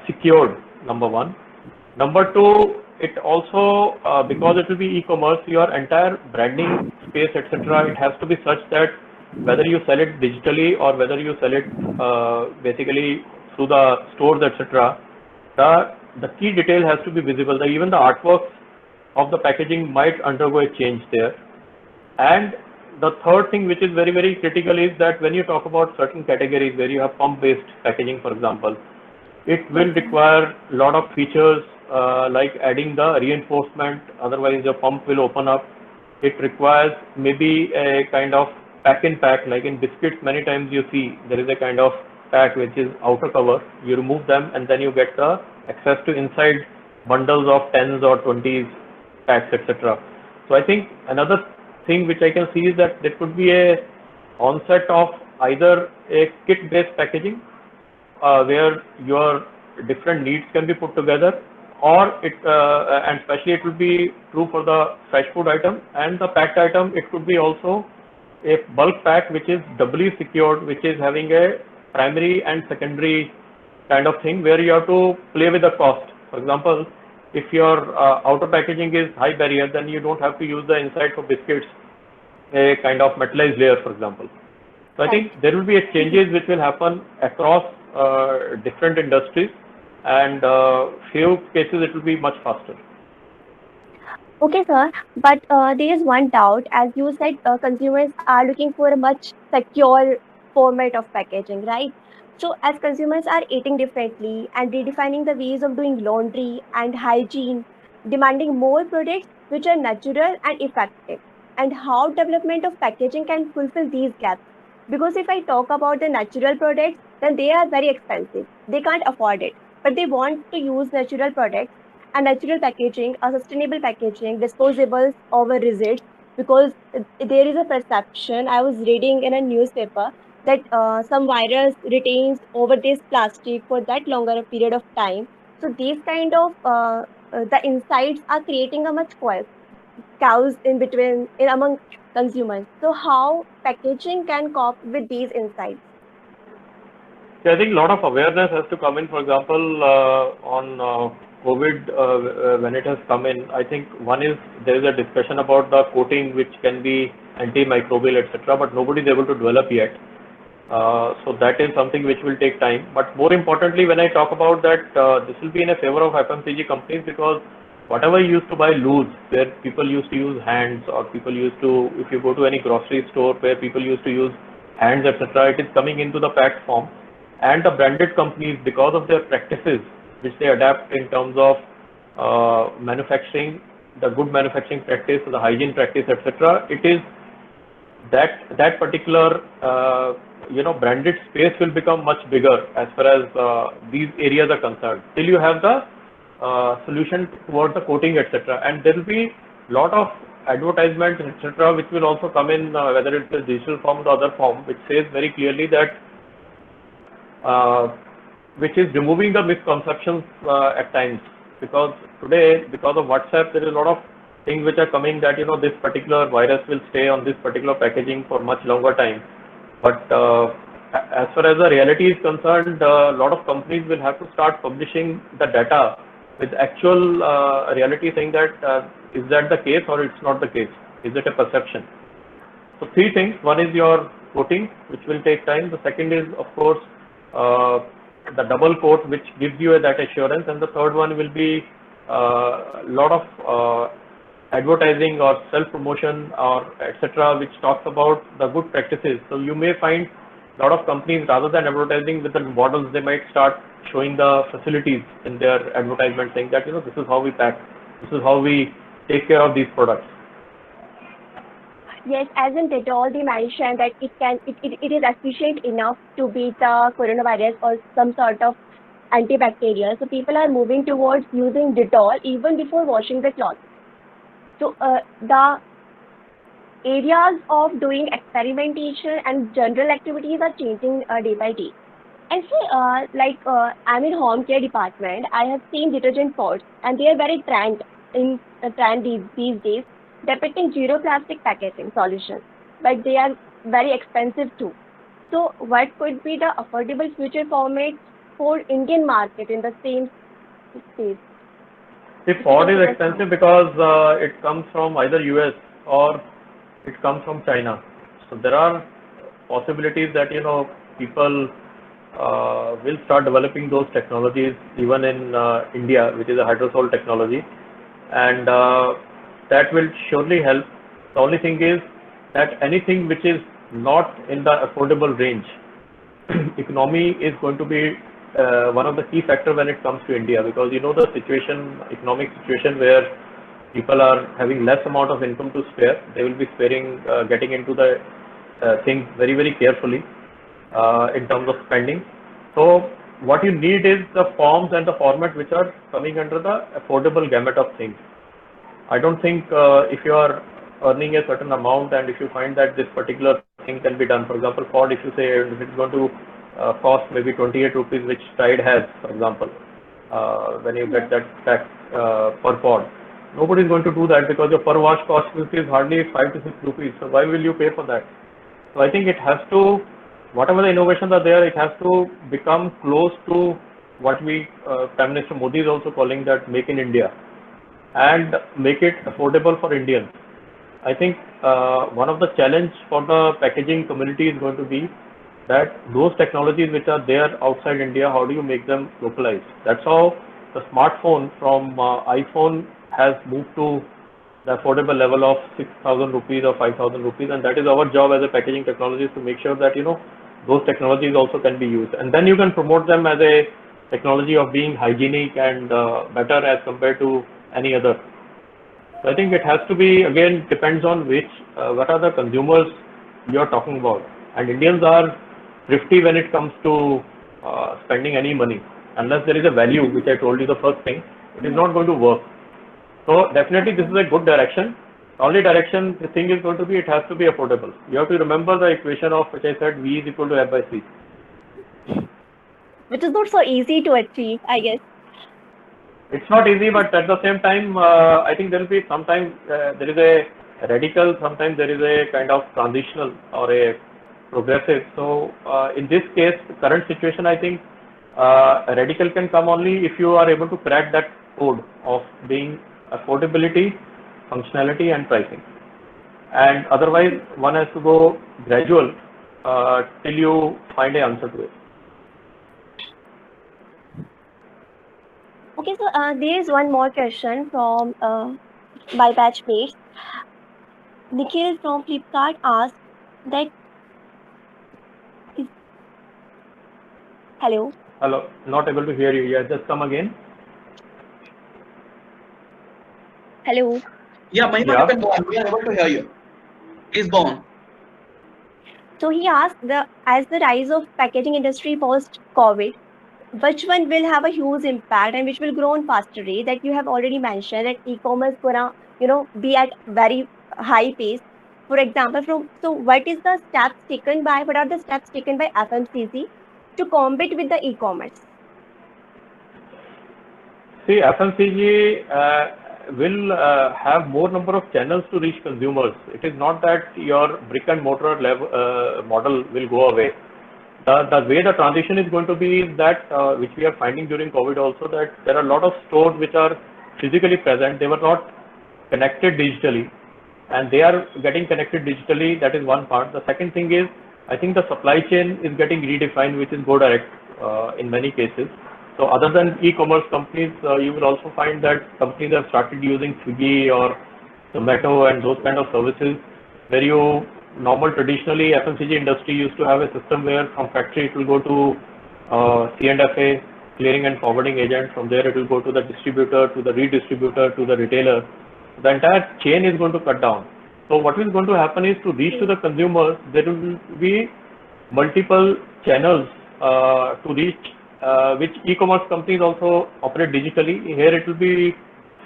[SPEAKER 2] secured, number one. Number two, it also, because it will be e-commerce, your entire branding space, etc., it has to be such that whether you sell it digitally or whether you sell it basically through the stores, etc., the key detail has to be visible. Even the artworks of the packaging might undergo a change there. And the third thing which is very, very critical is that when you talk about certain categories where you have pump-based packaging, for example, it
[SPEAKER 3] Yes,
[SPEAKER 2] will
[SPEAKER 3] sir.
[SPEAKER 2] require a lot of features like adding the reinforcement, otherwise the pump will open up. It requires maybe a kind of pack in pack, like in biscuits, many times you see there is a kind of pack which is outer cover. You remove them and then you get the access to inside bundles of 10s or 20s packs, etc. So I think another thing which I can see is that there could be a onset of either a kit-based packaging where your different needs can be put together, or and especially it will be true for the fresh food item and the packed item. It could be also a bulk pack which is doubly secured, which is having a primary and secondary kind of thing where you have to play with the cost. For example, if your outer packaging is high barrier, then you don't have to use the inside for biscuits a kind of metallized layer, for example. So I
[SPEAKER 3] Right.
[SPEAKER 2] think there will be a changes which will happen across different industries, and few cases it will be much faster.
[SPEAKER 3] Okay, sir. But there is one doubt. As you said, consumers are looking for a much secure format of packaging, right? So, as consumers are eating differently and redefining the ways of doing laundry and hygiene, demanding more products which are natural and effective, and how development of packaging can fulfill these gaps. Because if I talk about the natural products, then they are very expensive. They can't afford it, but they want to use natural products and natural packaging, a sustainable packaging, disposables over residues, because there is a perception. I was reading in a newspaper that some virus retains over this plastic for that longer a period of time. So these kind of the insights are creating a much chaos in between in among consumers. So how packaging can cope with these insights?
[SPEAKER 2] So I think a lot of awareness has to come in. For example, on COVID, when it has come in, I think one is there is a discussion about the coating which can be antimicrobial, etc. But nobody is able to develop yet. So that is something which will take time. But more importantly, when I talk about that, this will be in a favor of FMCG companies, because whatever you used to buy loose, where people used to use hands, or people used to, if you go to any grocery store where people used to use hands, etc., it is coming into the packed form. And the branded companies, because of their practices, which they adapt in terms of manufacturing, the good manufacturing practice, the hygiene practice, etc., it is that particular branded space will become much bigger as far as these areas are concerned. Till you have the solution towards the coating, etc., and there will be lot of advertisements, etc., which will also come in, whether it's a digital form or the other form, which says very clearly that which is removing the misconceptions at times, because today, because of WhatsApp, there is a lot of things which are coming that this particular virus will stay on this particular packaging for much longer time. But as far as the reality is concerned, a lot of companies will have to start publishing the data with actual reality, saying that is that the case or it's not the case? Is it a perception? So three things. One is your coating, which will take time. The second is, of course, the double coat, which gives you that assurance. And the third one will be a lot of advertising or self-promotion or etc., which talks about the good practices. So you may find a lot of companies, rather than advertising with the models, they might start showing the facilities in their advertisement, saying that this is how we pack, this is how we take care of these products.
[SPEAKER 3] Yes, as in Dettol, they mentioned that it is efficient enough to beat the coronavirus or some sort of antibacterial. So people are moving towards using Dettol even before washing the clothes. So the areas of doing experimentation and general activities are changing day by day. And say, I'm in home care department, I have seen detergent pods, and they are very trend these days, depicting zero plastic packaging solutions, but they are very expensive too. So what could be the affordable future format for Indian market in the same space?
[SPEAKER 2] The pod is expensive because it comes from either US or it comes from China. So there are possibilities that people will start developing those technologies even in India, which is a hydrosol technology, and that will surely help. The only thing is that anything which is not in the affordable range, economy is going to be one of the key factors when it comes to India, because the economic situation where people are having less amount of income to spare, they will be sparing, getting into the things very, very carefully in terms of spending. So what you need is the forms and the format which are coming under the affordable gamut of things. I don't think if you are earning a certain amount and if you find that this particular thing can be done, for example, pod, if you say if it's going to cost maybe 28 rupees, which Tide has, for example, when you get that tax per pod, nobody is going to do that because your per wash cost is hardly 5 to 6 rupees. So why will you pay for that? So I think it has to, whatever the innovations are there, it has to become close to what Prime Minister Modi is also calling that Make in India, and make it affordable for Indians. I think one of the challenge for the packaging community is going to be that those technologies which are there outside India, how do you make them localized? That's how the smartphone from iPhone has moved to the affordable level of 6,000 rupees or 5,000 rupees, and that is our job as a packaging technologist to make sure that those technologies also can be used, and then you can promote them as a technology of being hygienic and better as compared to any other. So I think it has to be, again, depends on what are the consumers you are talking about, and Indians are thrifty when it comes to spending any money. Unless there is a value, which I told you the first thing, it is not going to work. So definitely this is a good direction. The only direction the thing is going to be, it has to be affordable. You have to remember the equation of which I said, V is equal to F by C.
[SPEAKER 3] Which is not so easy to achieve, I guess.
[SPEAKER 2] It's not easy, but at the same time, I think there will be sometimes there is a radical, sometimes there is a kind of transitional or a progressive. So in this case, the current situation, I think a radical can come only if you are able to crack that code of being affordability, functionality, and pricing. And otherwise, one has to go gradual till you find an answer to it.
[SPEAKER 3] Okay, so there is one more question from my batchmates. Nikhil from Flipkart asked that. Hello.
[SPEAKER 2] Hello, not able to hear you. Yeah, just come again.
[SPEAKER 3] Hello.
[SPEAKER 1] Yeah, Mahima, you
[SPEAKER 2] Yeah.
[SPEAKER 1] can go on. We are able to hear you. Please go on.
[SPEAKER 3] So he asked, as the rise of packaging industry post COVID, which one will have a huge impact and which will grow on faster rate? That you have already mentioned that e-commerce gonna be at very high pace. For example, what are the steps taken by FMCG to compete with the e-commerce?
[SPEAKER 2] See, FMCG will have more number of channels to reach consumers. It is not that your brick and mortar level, model will go away. The way the transition is going to be is that, which we are finding during COVID also, that there are a lot of stores which are physically present. They were not connected digitally, and they are getting connected digitally. That is one part. The second thing is, I think the supply chain is getting redefined, which is go direct in many cases. So other than e-commerce companies, you will also find that companies have started using Swiggy or Zomato and those kind of services, where you traditionally FMCG industry used to have a system where from factory it will go to C&FA, clearing and forwarding agent. From there it will go to the distributor, to the redistributor, to the retailer. The entire chain is going to cut down. So what is going to happen is, to reach to the consumers, there will be multiple channels to reach, which e-commerce companies also operate digitally. Here it will be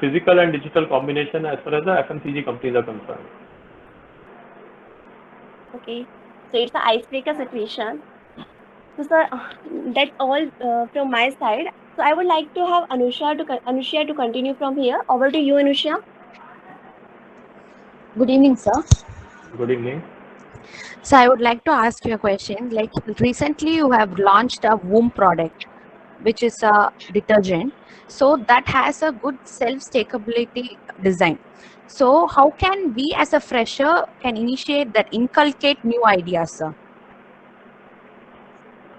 [SPEAKER 2] physical and digital combination as far as the FMCG companies are concerned.
[SPEAKER 3] Okay, so it's an icebreaker situation. So sir, that's all from my side. So I would like to have Anushya to continue from here. Over to you, Anushya.
[SPEAKER 4] Good evening, sir.
[SPEAKER 2] Good evening.
[SPEAKER 4] So I would like to ask you a question. Like, recently you have launched a Voom product, which is a detergent. So that has a good self-stackability design. So how can we as a fresher can initiate that, inculcate new ideas, sir?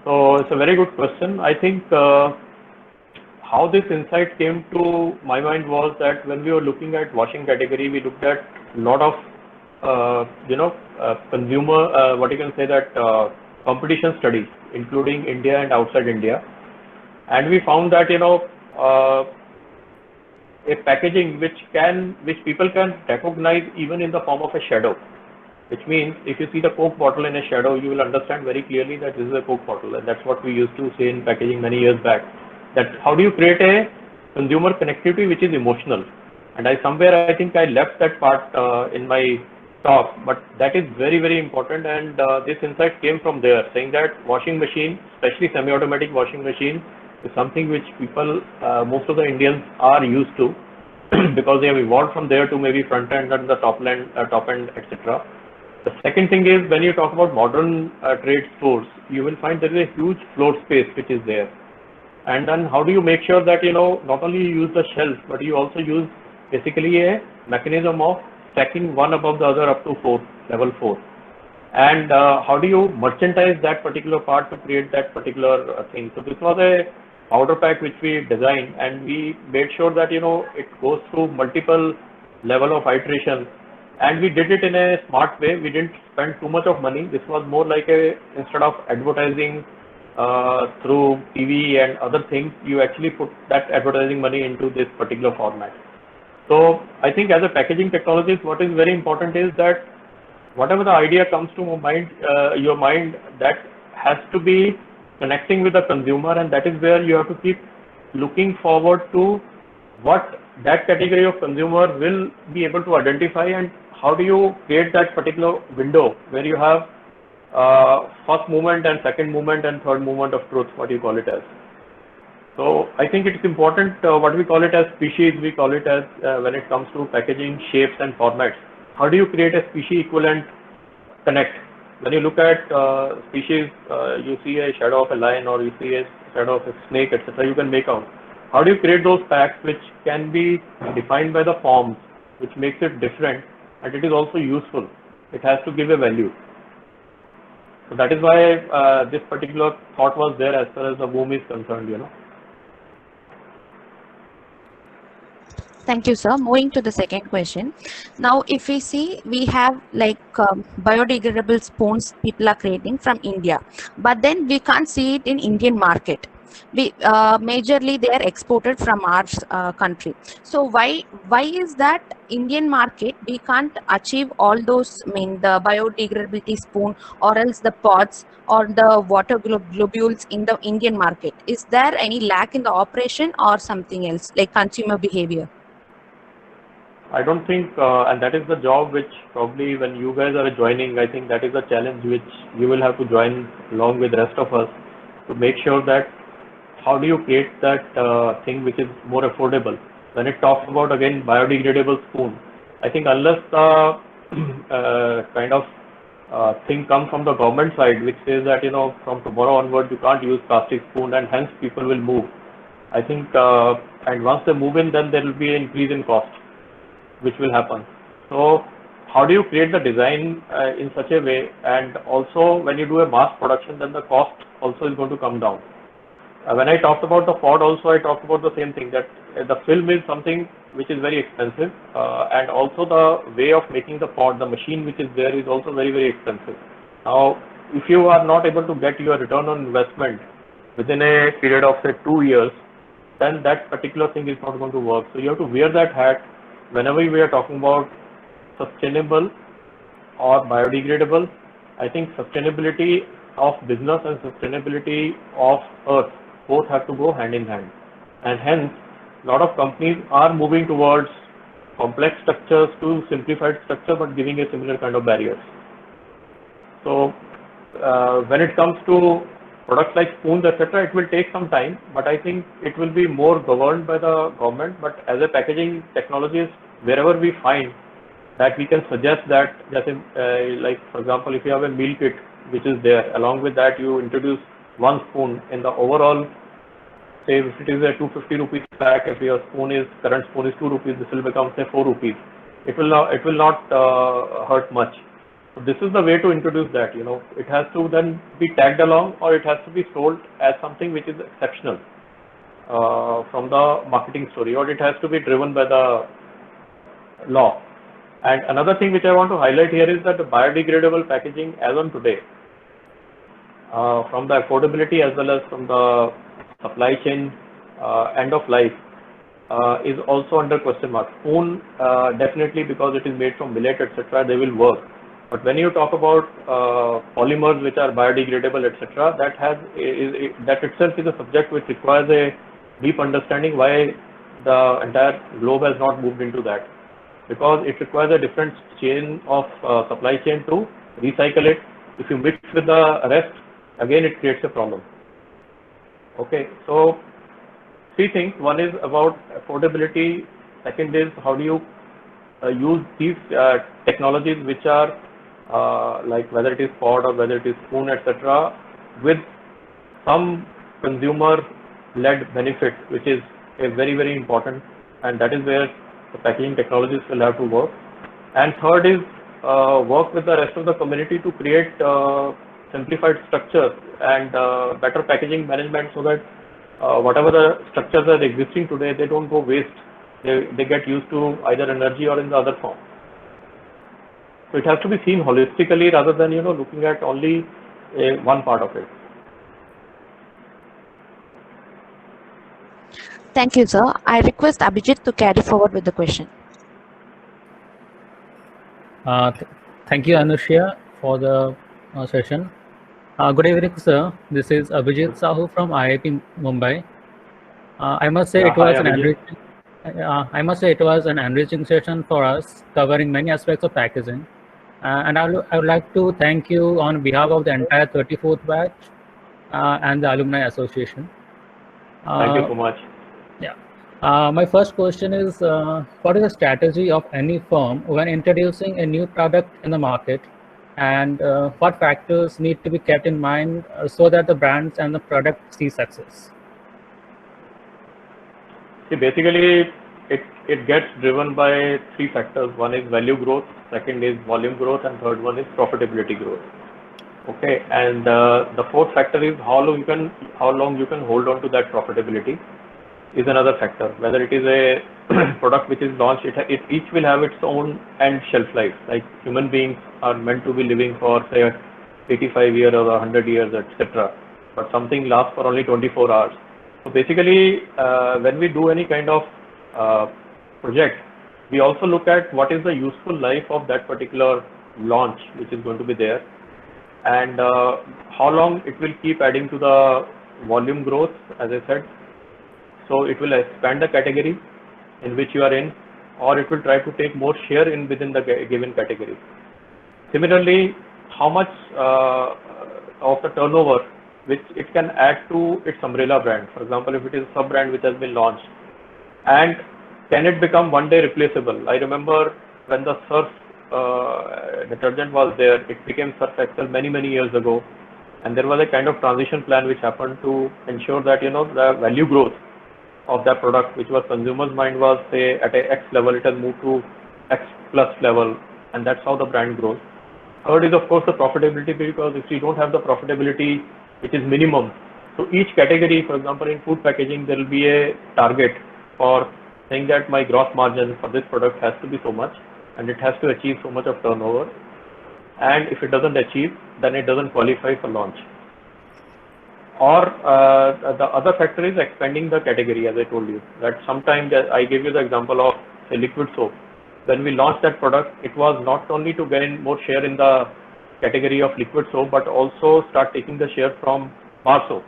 [SPEAKER 2] So it's a very good question. I think how this insight came to my mind was that when we were looking at washing category, we looked at a lot of consumer, what you can say, that competition studies, including India and outside India, and we found that a packaging which people can recognize even in the form of a shadow. Which means if you see the Coke bottle in a shadow, you will understand very clearly that this is a Coke bottle, and that's what we used to say in packaging many years back. That how do you create a consumer connectivity which is emotional? And I think I left that part in my talk, but that is very, very important. And this insight came from there, saying that washing machine, especially semi-automatic washing machine, is something which people, most of the Indians are used to because they have evolved from there to maybe front end and the top end, etc. The second thing is, when you talk about modern trade stores, you will find there is a huge floor space which is there. And then how do you make sure that, not only you use the shelf, but you also use basically a mechanism of stacking one above the other up to level 4. And how do you merchandise that particular part to create that particular thing? So this was a powder pack which we designed, and we made sure that, it goes through multiple level of iteration. And we did it in a smart way. We didn't spend too much of money. This was more like instead of advertising through TV and other things, you actually put that advertising money into this particular format. So I think as a packaging technologist, what is very important is that whatever the idea comes to your mind, that has to be connecting with the consumer, and that is where you have to keep looking forward to what that category of consumer will be able to identify, and how do you create that particular window where you have first movement and second movement and third movement of truth, what you call it as. So I think it's important, what we call it as species, we call it as when it comes to packaging shapes and formats. How do you create a species equivalent connect? When you look at species, you see a shadow of a lion or you see a shadow of a snake, etc. You can make out. How do you create those packs which can be defined by the forms, which makes it different, and it is also useful. It has to give a value. So that is why this particular thought was there as far as the Voom is concerned,
[SPEAKER 4] Thank you, sir. Moving to the second question. Now, if we see, we have like biodegradable spoons people are creating from India, but then we can't see it in Indian market. we majorly they are exported from our country. So why is that Indian market we can't achieve all those, I mean the biodegradability spoon or else the pods or the water globules in the Indian market? Is there any lack in the operation or something else like consumer behavior?
[SPEAKER 2] I don't think, and that is the job which probably when you guys are joining, I think that is a challenge which you will have to join along with the rest of us to make sure that how do you create that thing which is more affordable. When it talks about again biodegradable spoon, I think unless the kind of thing comes from the government side which says that from tomorrow onwards you can't use plastic spoon and hence people will move. I think and once they move in, then there will be an increase in cost which will happen. So how do you create the design in such a way, and also when you do a mass production, then the cost also is going to come down. When I talked about the pod also, I talked about the same thing, that the film is something which is very expensive, and also the way of making the pod, the machine which is there is also very, very expensive. Now, if you are not able to get your return on investment within a period of say 2 years, then that particular thing is not going to work. So you have to wear that hat whenever we are talking about sustainable or biodegradable. I think sustainability of business and sustainability of earth both have to go hand in hand, and hence a lot of companies are moving towards complex structures to simplified structure but giving a similar kind of barriers. So when it comes to products like spoons, etc., it will take some time, but I think it will be more governed by the government. But as a packaging technologist, wherever we find that we can suggest that, just like for example, if you have a meal kit which is there, along with that you introduce one spoon in the overall, say if it is a 250 rupees pack, if your current spoon is 2 rupees, this will become say 4 rupees. It will not hurt much. So this is the way to introduce that. It has to then be tagged along, or it has to be sold as something which is exceptional from the marketing story, or it has to be driven by the law. And another thing which I want to highlight here is that the biodegradable packaging as on today, from the affordability as well as from the supply chain end of life, is also under question mark. Spoon, definitely, because it is made from millet, etc., they will work. But when you talk about polymers which are biodegradable, etc., that itself is a subject which requires a deep understanding why the entire globe has not moved into that. Because it requires a different chain of supply chain to recycle it. If you mix with the rest, again it creates a problem. Okay, so 3 things. One is about affordability. Second is how do you use these technologies which are like whether it is pod or whether it is spoon, etc., with some consumer-led benefit, which is a very, very important, and that is where the packaging technologists will have to work. And third is work with the rest of the community to create simplified structures and better packaging management, so that whatever the structures are existing today, they don't go waste. They get used to either energy or in the other form. So it has to be seen holistically rather than looking at only one part of it.
[SPEAKER 4] Thank you, sir. I request Abhijit to carry forward with the question.
[SPEAKER 5] Thank you, Anushya, for the session. Good evening, sir. This is Abhijit Sahu from IIT Mumbai. I must say it was an enriching session for us, covering many aspects of packaging. And I would like to thank you on behalf of the entire 34th batch and the Alumni Association.
[SPEAKER 2] Thank you so much.
[SPEAKER 5] Yeah. My first question is, what is the strategy of any firm when introducing a new product in the market, and what factors need to be kept in mind so that the brands and the product see success?
[SPEAKER 2] See, basically, it gets driven by 3 factors. One is value growth, second is volume growth, and third one is profitability growth. Okay, and the fourth factor is how long you can hold on to that profitability is another factor. Whether it is a product which is launched, it each will have its own end shelf life. Like human beings are meant to be living for say 85 years or 100 years, etc. but something lasts for only 24 hours. So basically, when we do any kind of project, we also look at what is the useful life of that particular launch which is going to be there, and how long it will keep adding to the volume growth, as I said. So it will expand the category in which you are in, or it will try to take more share in within the given category. Similarly, how much of the turnover which it can add to its umbrella brand. For example, if it is a sub brand which has been launched, and can it become one day replaceable? I remember when the Surf detergent was there, it became Surf Excel many years ago, and there was a kind of transition plan which happened to ensure that, you know, the value growth of that product, which was consumers' mind was, say, at a X level, it has moved to X plus level, and that's how the brand grows. Third is, of course, the profitability, because if you don't have the profitability which is minimum, so each category, for example, in food packaging, there will be a target for saying that my gross margin for this product has to be so much, and it has to achieve so much of turnover, and if it doesn't achieve, then it doesn't qualify for launch. Or the other factor is expanding the category, as I told you, that sometimes I gave you the example of, say, liquid soap. When we launched that product, it was not only to gain more share in the category of liquid soap, but also start taking the share from bar soap.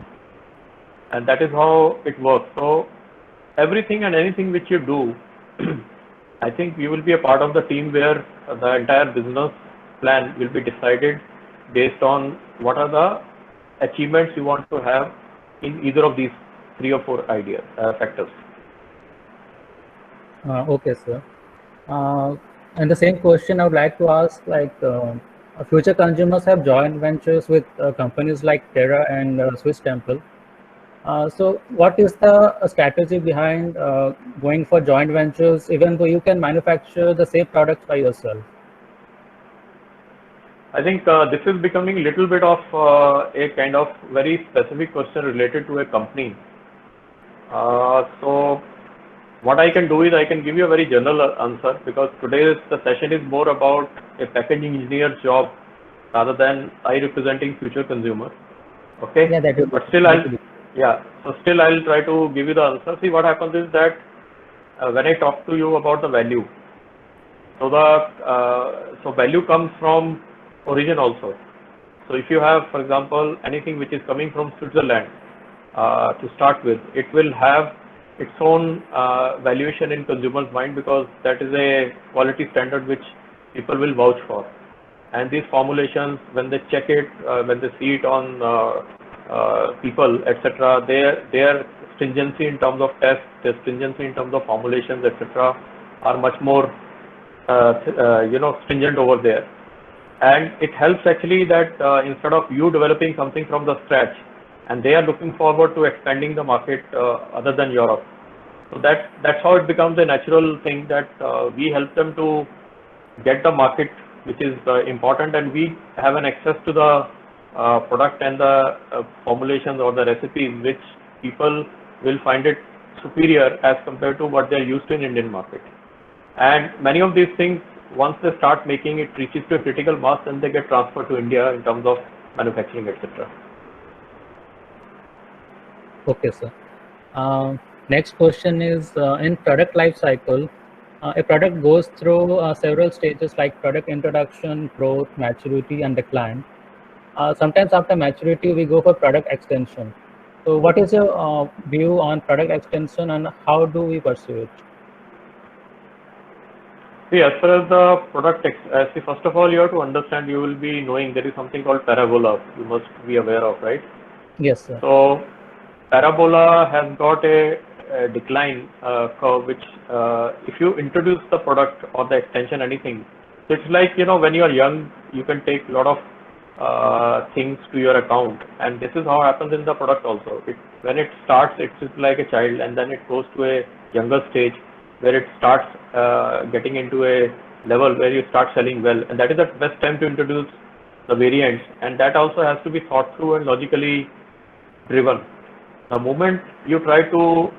[SPEAKER 2] And that is how it works. So everything and anything which you do, I think you will be a part of the team where the entire business plan will be decided based on what are the achievements you want to have in either of these 3 or 4 factors.
[SPEAKER 5] Okay, sir. And the same question I would like to ask, like, future consumers have joint ventures with companies like Terra and Swiss Temple. So what is the strategy behind going for joint ventures, even though you can manufacture the same products by yourself?
[SPEAKER 2] I think this is becoming a little bit of a kind of very specific question related to a company. So what I can do is I can give you a very general answer, because today's the session is more about a packaging engineer's job rather than I representing future consumer. Okay.
[SPEAKER 5] Yeah, that is.
[SPEAKER 2] But still, I'll try to give you the answer. See, what happens is that when I talk to you about the value, so the value comes from origin also. So if you have, for example, anything which is coming from Switzerland to start with, it will have its own valuation in consumers' mind, because that is a quality standard which people will vouch for. And these formulations, when they check it, when they see it on people, etc., their stringency in terms of tests, their stringency in terms of formulations, etc., are much more stringent over there. And it helps actually that instead of you developing something from the scratch, and they are looking forward to expanding the market other than Europe. So that's how it becomes a natural thing, that we help them to get the market, which is important, and we have an access to the product and the formulations or the recipes which people will find it superior as compared to what they're used to in Indian market. And many of these things, once they start making, it reaches to a critical mass, and they get transferred to India in terms of manufacturing, etc.
[SPEAKER 5] Okay, sir. Next question is, in product life cycle, a product goes through several stages like product introduction, growth, maturity, and decline. Sometimes after maturity, we go for product extension. So what is your view on product extension, and how do we pursue it?
[SPEAKER 2] See, as far as the product, first of all, you have to understand, you will be knowing there is something called parabola, you must be aware of, right?
[SPEAKER 5] Yes, sir.
[SPEAKER 2] So parabola has got a decline curve, which if you introduce the product or the extension, anything, so it's like, when you are young, you can take a lot of things to your account, and this is how happens in the product also. When it starts, it's like a child, and then it goes to a younger stage where it starts getting into a level where you start selling well, and that is the best time to introduce the variants, and that also has to be thought through and logically driven. The moment you try to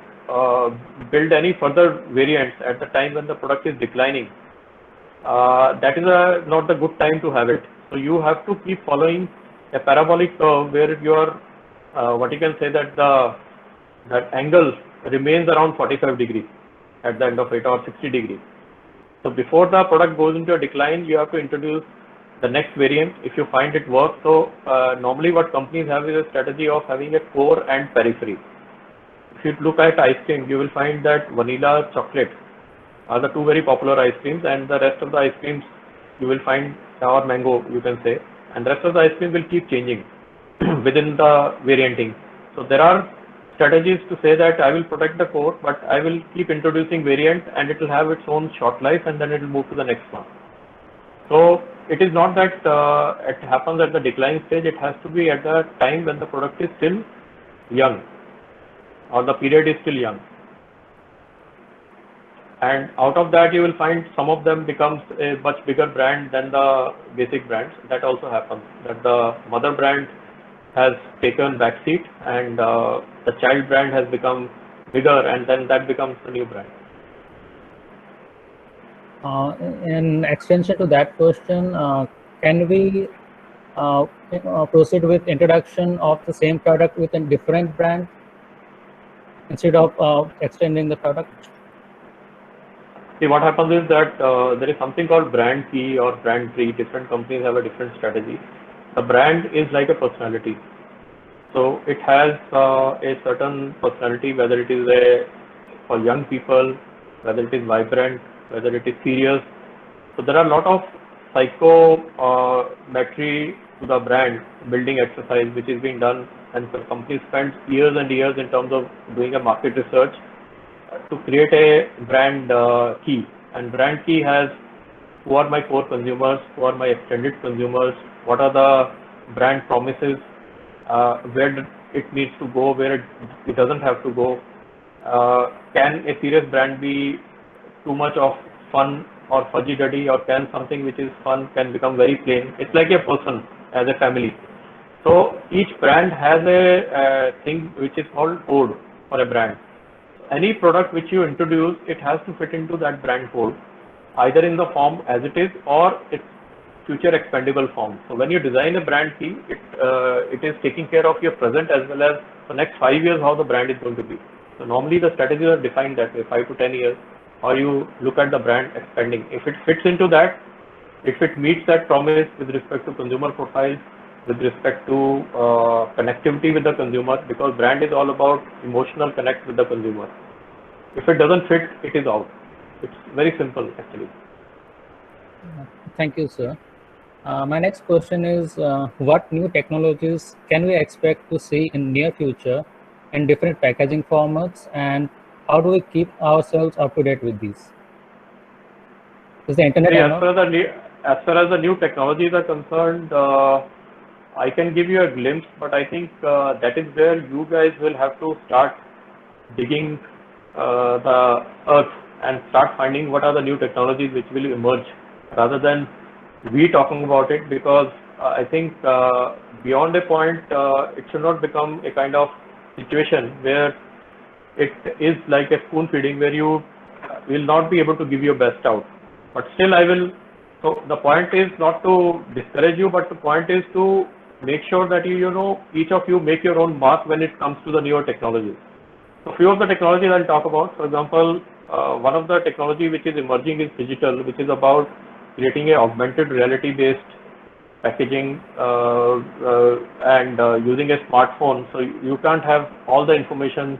[SPEAKER 2] build any further variants at the time when the product is declining, that is not the good time to have it. So you have to keep following a parabolic curve where your what you can say that that angle remains around 45 degrees at the end of it, or 60 degrees. So before the product goes into a decline, you have to introduce the next variant if you find it works. So normally what companies have is a strategy of having a core and periphery. If you look at ice cream, you will find that vanilla, chocolate are the two very popular ice creams, and the rest of the ice creams you will find, or mango you can say, and the rest of the ice cream will keep changing within the varianting. So there are strategies to say that I will protect the core, but I will keep introducing variant, and it will have its own short life, and then it will move to the next one. So it is not that it happens at the decline stage. It has to be at the time when the product is still young, or the period is still young. And out of that, you will find some of them becomes a much bigger brand than the basic brands. That also happens, that the mother brand has taken backseat, and the child brand has become bigger, and then that becomes the new brand.
[SPEAKER 5] In extension to that question, can we proceed with introduction of the same product with a different brand instead of extending the product?
[SPEAKER 2] See, what happens is that there is something called brand key or brand tree. Different companies have a different strategy. The brand is like a personality. So it has a certain personality, whether it is for young people, whether it is vibrant, whether it is serious. So there are a lot of psychometry to the brand building exercise which is being done, and the company spends years and years in terms of doing a market research to create a brand key. And brand key has who are my core consumers, who are my extended consumers, what are the brand promises, where it needs to go, where it doesn't have to go. Can a serious brand be too much of fun or fudgy-duddy, or can something which is fun can become very plain? It's like a person as a family. So each brand has a thing which is called code for a brand. Any product which you introduce, it has to fit into that brand code, either in the form as it is or its future expandable form. So when you design a brand key, it is taking care of your present as well as the next 5 years how the brand is going to be. So normally the strategies are defined that way, 5 to 10 years, how you look at the brand expanding. If it fits into that, if it meets that promise with respect to consumer profiles, with respect to connectivity with the consumer, because brand is all about emotional connect with the consumer. If it doesn't fit, it is out. It's very simple actually.
[SPEAKER 5] Thank you, sir. My next question is, what new technologies can we expect to see in near future in different packaging formats, and how do we keep ourselves up to date with these? Is the internet
[SPEAKER 2] as far as the new technologies are concerned, I can give you a glimpse, but I think that is where you guys will have to start digging the earth and start finding what are the new technologies which will emerge, rather than we talking about it, because I think beyond a point, it should not become a kind of situation where it is like a spoon feeding, where you will not be able to give your best out. But still I will, so the point is not to discourage you, but the point is to make sure that you know, each of you make your own mark when it comes to the newer technologies. So few of the technologies I'll talk about. For example, one of the technology which is emerging is digital, which is about creating a augmented reality based packaging and using a smartphone. So you can't have all the information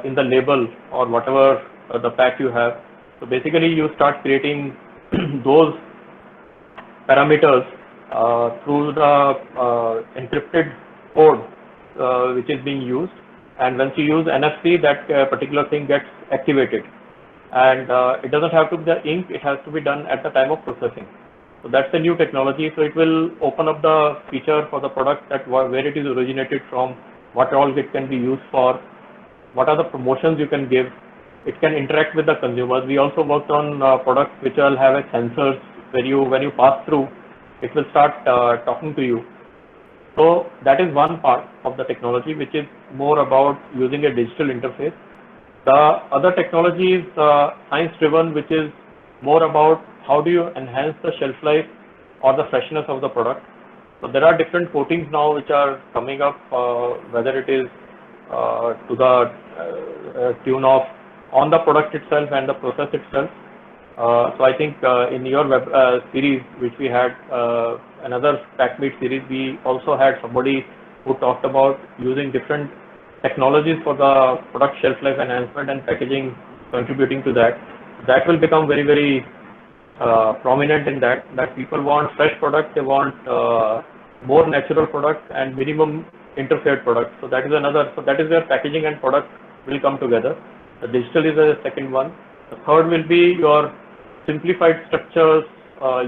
[SPEAKER 2] in the label or whatever the pack you have. So basically you start creating those parameters through the encrypted code which is being used, and once you use NFC, that particular thing gets activated, and it doesn't have to be the ink, it has to be done at the time of processing. So that's the new technology. So it will open up the feature for the product, that where it is originated from, what all it can be used for, what are the promotions you can give. It can interact with the consumers. We also worked on products which will have a sensors where you, when you pass through, it will start talking to you. So that is one part of the technology which is more about using a digital interface. The other technology is science driven, which is more about how do you enhance the shelf life or the freshness of the product. So there are different coatings now which are coming up, whether it is to the tune of on the product itself and the process itself. So I think in your web series, which we had another PackMeet series, we also had somebody who talked about using different technologies for the product shelf life enhancement and packaging, contributing to that. That will become very, very prominent in that people want fresh product, they want more natural product and minimum interfered product. So that is another. So that is where packaging and product will come together. The digital is the second one. The third will be your simplified structures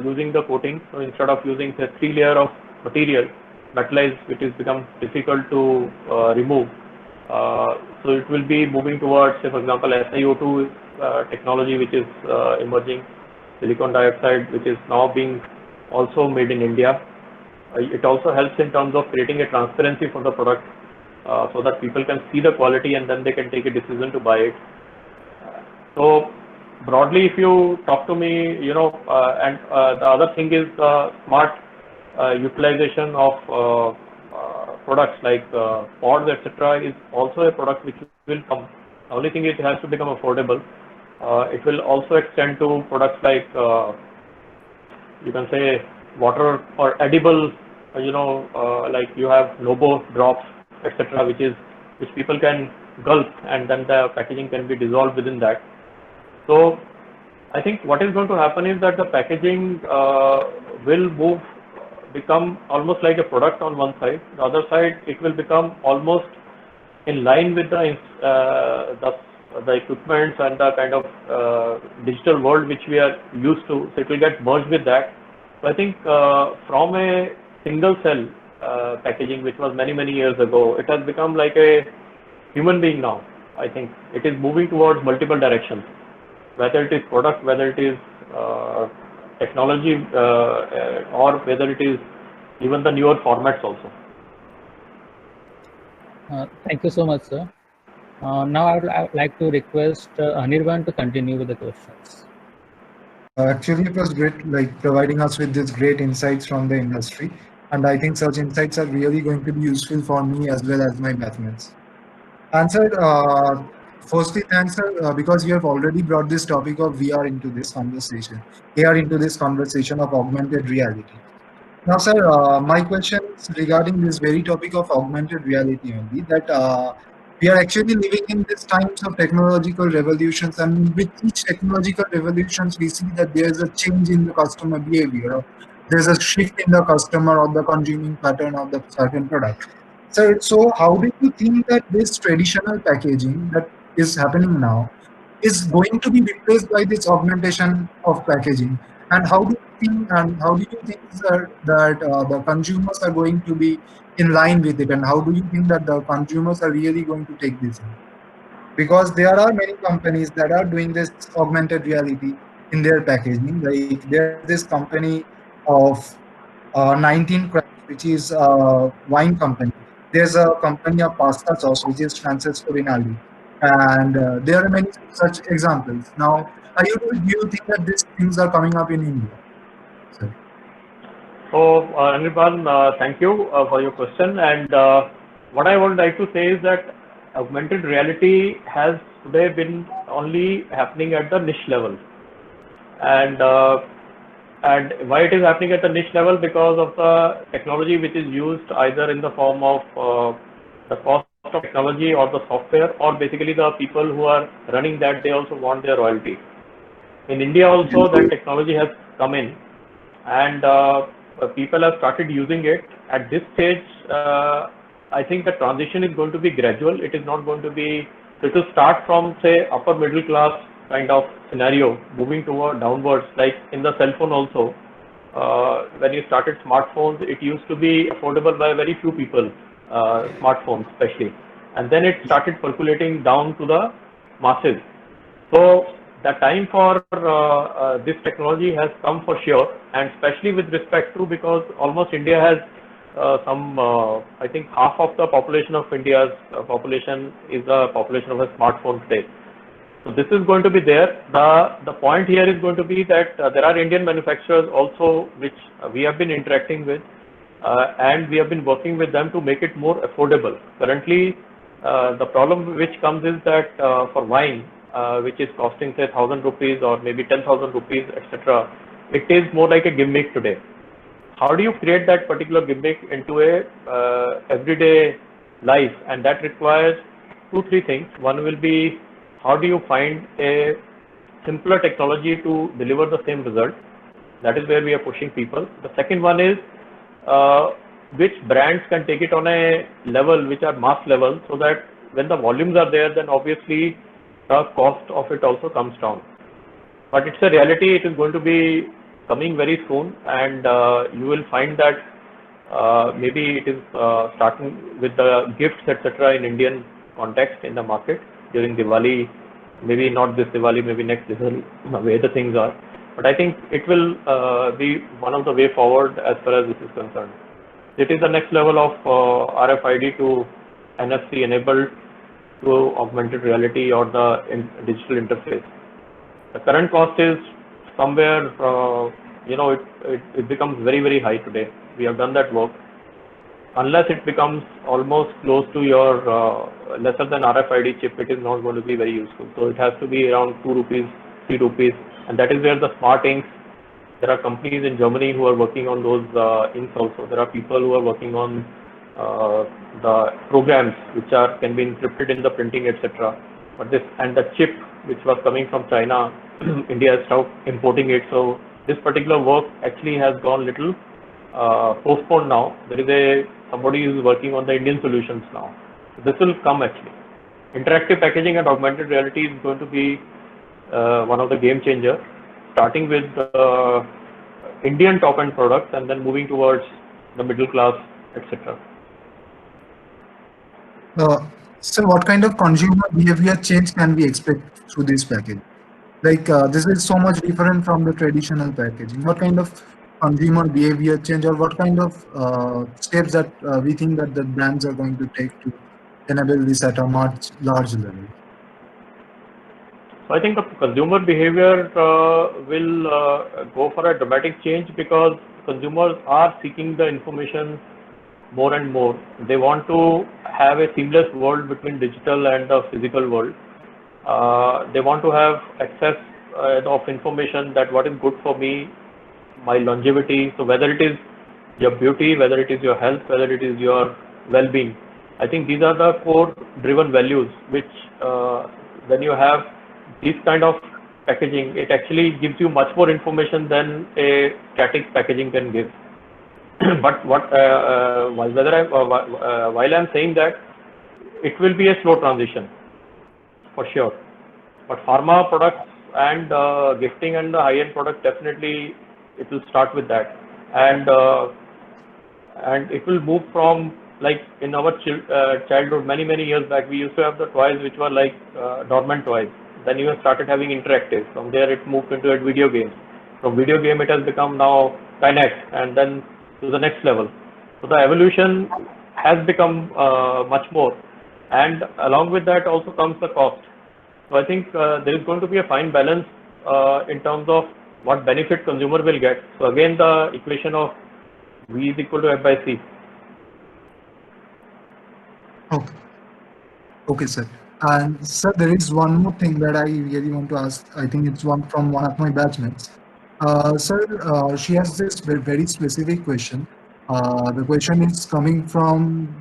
[SPEAKER 2] using the coating. So instead of using say 3 layer of material, metallized, which is become difficult to remove. So it will be moving towards, say for example, SiO2 technology, which is emerging, silicon dioxide, which is now being also made in India. It also helps in terms of creating a transparency for the product, so that people can see the quality and then they can take a decision to buy it. So broadly, if you talk to me, and the other thing is smart utilization of products like pods, etc. is also a product which will come. The only thing is it has to become affordable. It will also extend to products like you can say water or edible, like you have Nobo drops, etc., which people can gulp and then the packaging can be dissolved within that. So I think what is going to happen is that the packaging will become almost like a product on one side. The other side, it will become almost in line with the equipments and the kind of digital world which we are used to. So it will get merged with that. So I think from a single cell packaging, which was many, many years ago, it has become like a human being now. I think it is moving towards multiple directions, whether it is product, whether it is technology, or whether it is even the newer formats also.
[SPEAKER 5] Thank you so much, sir. Now I would like to request Anirban to continue with the questions.
[SPEAKER 6] Actually, it was great, like providing us with this great insights from the industry. And I think such insights are really going to be useful for me as well as my batchmates. And sir, firstly, thanks, sir, because you have already brought this topic of VR into this conversation, AR into this conversation of augmented reality. Now, sir, my question is regarding this very topic of augmented reality only, that we are actually living in these times of technological revolutions, and with each technological revolutions, we see that there is a change in the customer behavior. There's a shift in the customer or the consuming pattern of the certain product. Sir, so how do you think that this traditional packaging that is happening now is going to be replaced by this augmentation of packaging? And how do you think, sir, that the consumers are going to be in line with it? And how do you think that the consumers are really going to take this in? Because there are many companies that are doing this augmented reality in their packaging. Like there's this company of 19 Crafts, which is a wine company. There's a company of pasta sauce, which is Francesco Rinaldi. And there are many such examples. Now, do you think that these things are coming up in India? Sorry.
[SPEAKER 2] So, Anirban, thank you for your question. And what I would like to say is that augmented reality has today been only happening at the niche level. And why it is happening at the niche level? Because of the technology which is used either in the form of the cost of technology or the software, or basically the people who are running that, they also want their royalty. In India also, that technology has come in, and people have started using it. At this stage, I think the transition is going to be gradual. It is not going to be, it will start from, say, upper middle class kind of scenario, moving toward downwards, like in the cell phone also. When you started smartphones, it used to be affordable by very few people, smartphones especially. And then it started percolating down to the masses. So the time for this technology has come for sure, and especially with respect to, because almost India has I think half of the population of India's population is the population of a smartphone today. So this is going to be there. The point here is going to be that there are Indian manufacturers also which we have been interacting with, and we have been working with them to make it more affordable. Currently, the problem which comes is that for wine, which is costing say 1,000 rupees or maybe 10,000 rupees, etc., it is more like a gimmick today. How do you create that particular gimmick into a everyday life? And that requires 2-3 things. One will be, how do you find a simpler technology to deliver the same result? That is where we are pushing people. The second one is which brands can take it on a level which are mass level, so that when the volumes are there, then obviously the cost of it also comes down. But it's a reality. It is going to be coming very soon, and you will find that maybe it is starting with the gifts, etc., in Indian context in the market during Diwali. Maybe not this Diwali, maybe next Diwali, where the things are. But I think it will be one of the way forward as far as this is concerned. It is the next level of RFID to NFC enabled to augmented reality or the digital interface. The current cost is somewhere, it becomes very, very high today. We have done that work. Unless it becomes almost close to your lesser than RFID chip, it is not going to be very useful. So it has to be around 2 rupees, 3 rupees. And that is where the smart inks, there are companies in Germany who are working on those inks also. There are people who are working on the programs which can be encrypted in the printing, etc. But this and the chip which was coming from China, India has stopped importing it. So this particular work actually has gone little postponed now. There is somebody who is working on the Indian solutions now. So this will come actually. Interactive packaging and augmented reality is going to be one of the game changers, starting with Indian top-end products and then moving towards the middle class, etc.
[SPEAKER 6] So what kind of consumer behavior change can we expect through this package? Like this is so much different from the traditional packaging. What kind of consumer behavior change, or what kind of steps that we think that the brands are going to take to enable this at a much large level?
[SPEAKER 2] So I think the consumer behavior will go for a dramatic change, because consumers are seeking the information more and more. They want to have a seamless world between digital and the physical world. They want to have access of information that what is good for me, my longevity. So whether it is your beauty, whether it is your health, whether it is your well-being, I think these are the core driven values which when you have this kind of packaging, it actually gives you much more information than a static packaging can give. But while I'm saying that, it will be a slow transition for sure. But pharma products and gifting and the high-end products, definitely it will start with that, and it will move from, like in our childhood many years back, we used to have the toys which were like dormant toys. Then you have started having interactive. From there it moved into a video game. From video game it has become now Kinect, and then to the next level. So the evolution has become much more, and along with that also comes the cost. So I think there is going to be a fine balance in terms of what benefit consumer will get. So again, the equation of V is equal to F by C.
[SPEAKER 6] Okay. Okay, sir. And sir, there is one more thing that I really want to ask. I think it's from one of my batchmates. Sir, she has this very specific question. The question is coming from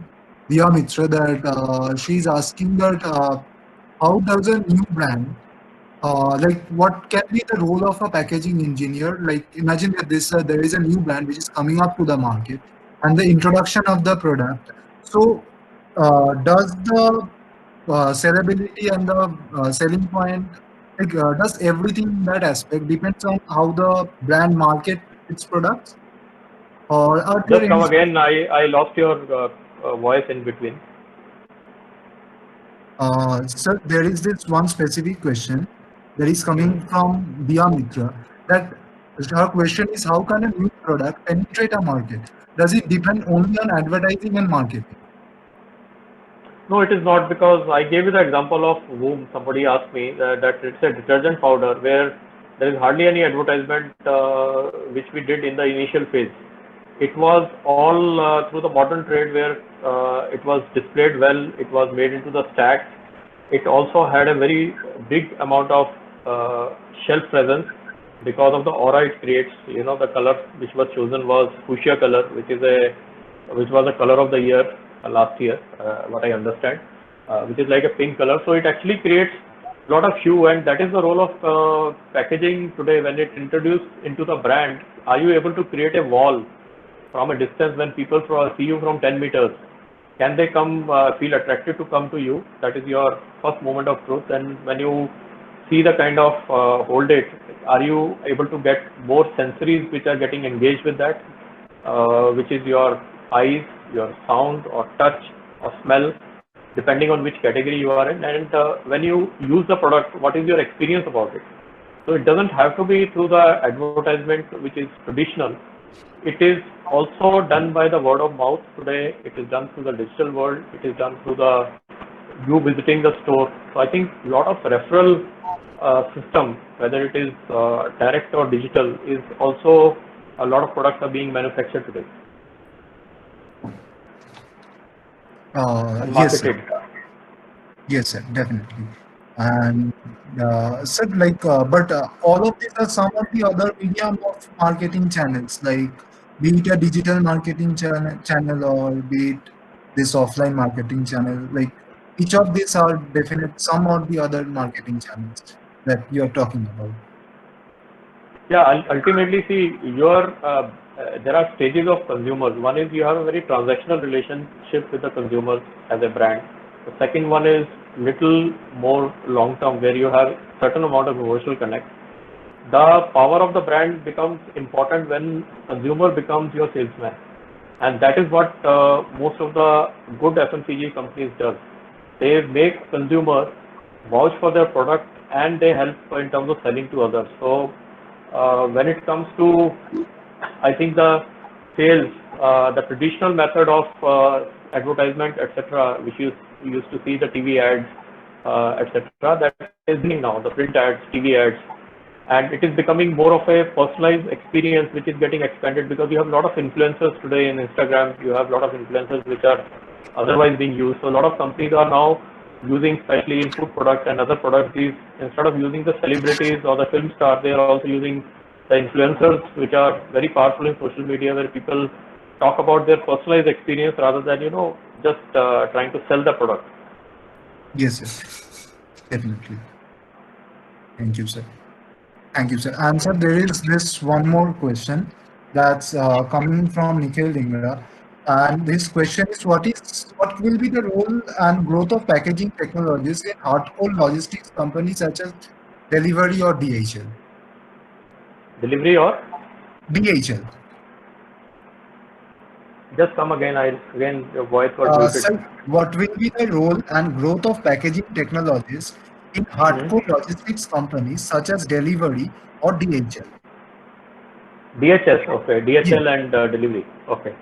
[SPEAKER 6] Diya Mitra, that she's asking that how does a new brand, like what can be the role of a packaging engineer? Like imagine that there is a new brand which is coming up to the market and the introduction of the product. So does the sellability and the selling point, like does everything in that aspect depends on how the brand market its products, or are there
[SPEAKER 2] Just come again. I lost your voice in between.
[SPEAKER 6] Sir, there is this one specific question that is coming from Diya Mitra, that her question is, how can a new product penetrate a market? Does it depend only on advertising and marketing?
[SPEAKER 2] No, it is not, because I gave you the example of Voom. Somebody asked me that it's a detergent powder where there is hardly any advertisement which we did in the initial phase. it was all through the modern trade where it was displayed well, it was made into the stacks. It also had a very big amount of shelf presence because of the aura it creates. You know, the color which was chosen was fuchsia color, which was the color of the year last year, what I understand, which is like a pink color. So it actually creates a lot of hue, and that is the role of packaging today. When it introduced into the brand, are you able to create a wall from a distance when people see you from 10 meters? Can they come feel attracted to come to you? That is your first moment of truth. And when you see the kind of hold it, are you able to get more sensories which are getting engaged with that, which is your eyes, your sound or touch or smell, depending on which category you are in. And when you use the product, what is your experience about it? So it doesn't have to be through the advertisement, which is traditional. It is also done by the word of mouth today. It is done through the digital world. It is done through you visiting the store. So I think a lot of referral system, whether it is direct or digital, is also a lot of products are being manufactured today and
[SPEAKER 6] Yes, sir.
[SPEAKER 2] marketed.
[SPEAKER 6] Yes, sir, definitely. And sir, but all of these are some of the other medium of marketing channels, like be it a digital marketing channel or be it this offline marketing channel. Like each of these are definite some or the other marketing channels that you are talking about.
[SPEAKER 2] Yeah, ultimately, see, there are stages of consumers. One is you have a very transactional relationship with the consumers as a brand. The second one is little more long term, where you have certain amount of emotional connect. The power of the brand becomes important when consumer becomes your salesman, and that is what most of the good FMCG companies does. They make consumer vouch for their product, and they help in terms of selling to others. So when it comes to, I think the sales, the traditional method of advertisement, etc., which you used to see the TV ads, etc., that is now the print ads, TV ads, and it is becoming more of a personalized experience, which is getting expanded because you have a lot of influencers today in Instagram. You have a lot of influencers which are otherwise being used. So a lot of companies are now using, especially in food products and other products, instead of using the celebrities or the film stars, they are also using the influencers, which are very powerful in social media, where people talk about their personalized experience rather than just trying to sell the product.
[SPEAKER 6] Yes, sir, definitely. Thank you, sir. Thank you, sir. And sir, there is this one more question that's coming from Nikhil Dhingra. And this question is, what will be the role and growth of packaging technologies in hardcore logistics companies such as Delivery or DHL?
[SPEAKER 2] Delivery or
[SPEAKER 6] DHL.
[SPEAKER 2] just come again. Again your voice got muted.
[SPEAKER 6] Sir, what will be the role and growth of packaging technologies in hardcore logistics companies such as Delivery or DHL?
[SPEAKER 2] DHS, okay,
[SPEAKER 6] Yes.
[SPEAKER 2] DHL and delivery, okay.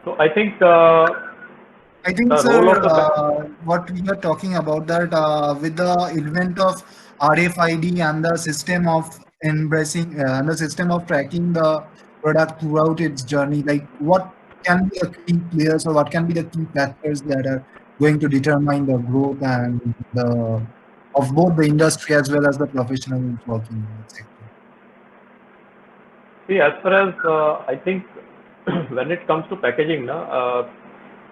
[SPEAKER 2] So I think
[SPEAKER 6] I think,
[SPEAKER 2] the
[SPEAKER 6] sir,
[SPEAKER 2] role of the
[SPEAKER 6] what we are talking about that with the advent of RFID and the system of embracing and the system of tracking the product throughout its journey, like what can be the key players or what can be the key factors that are going to determine the growth and the of both the industry as well as the professionals working in that sector?
[SPEAKER 2] see, as far as I think when it comes to packaging,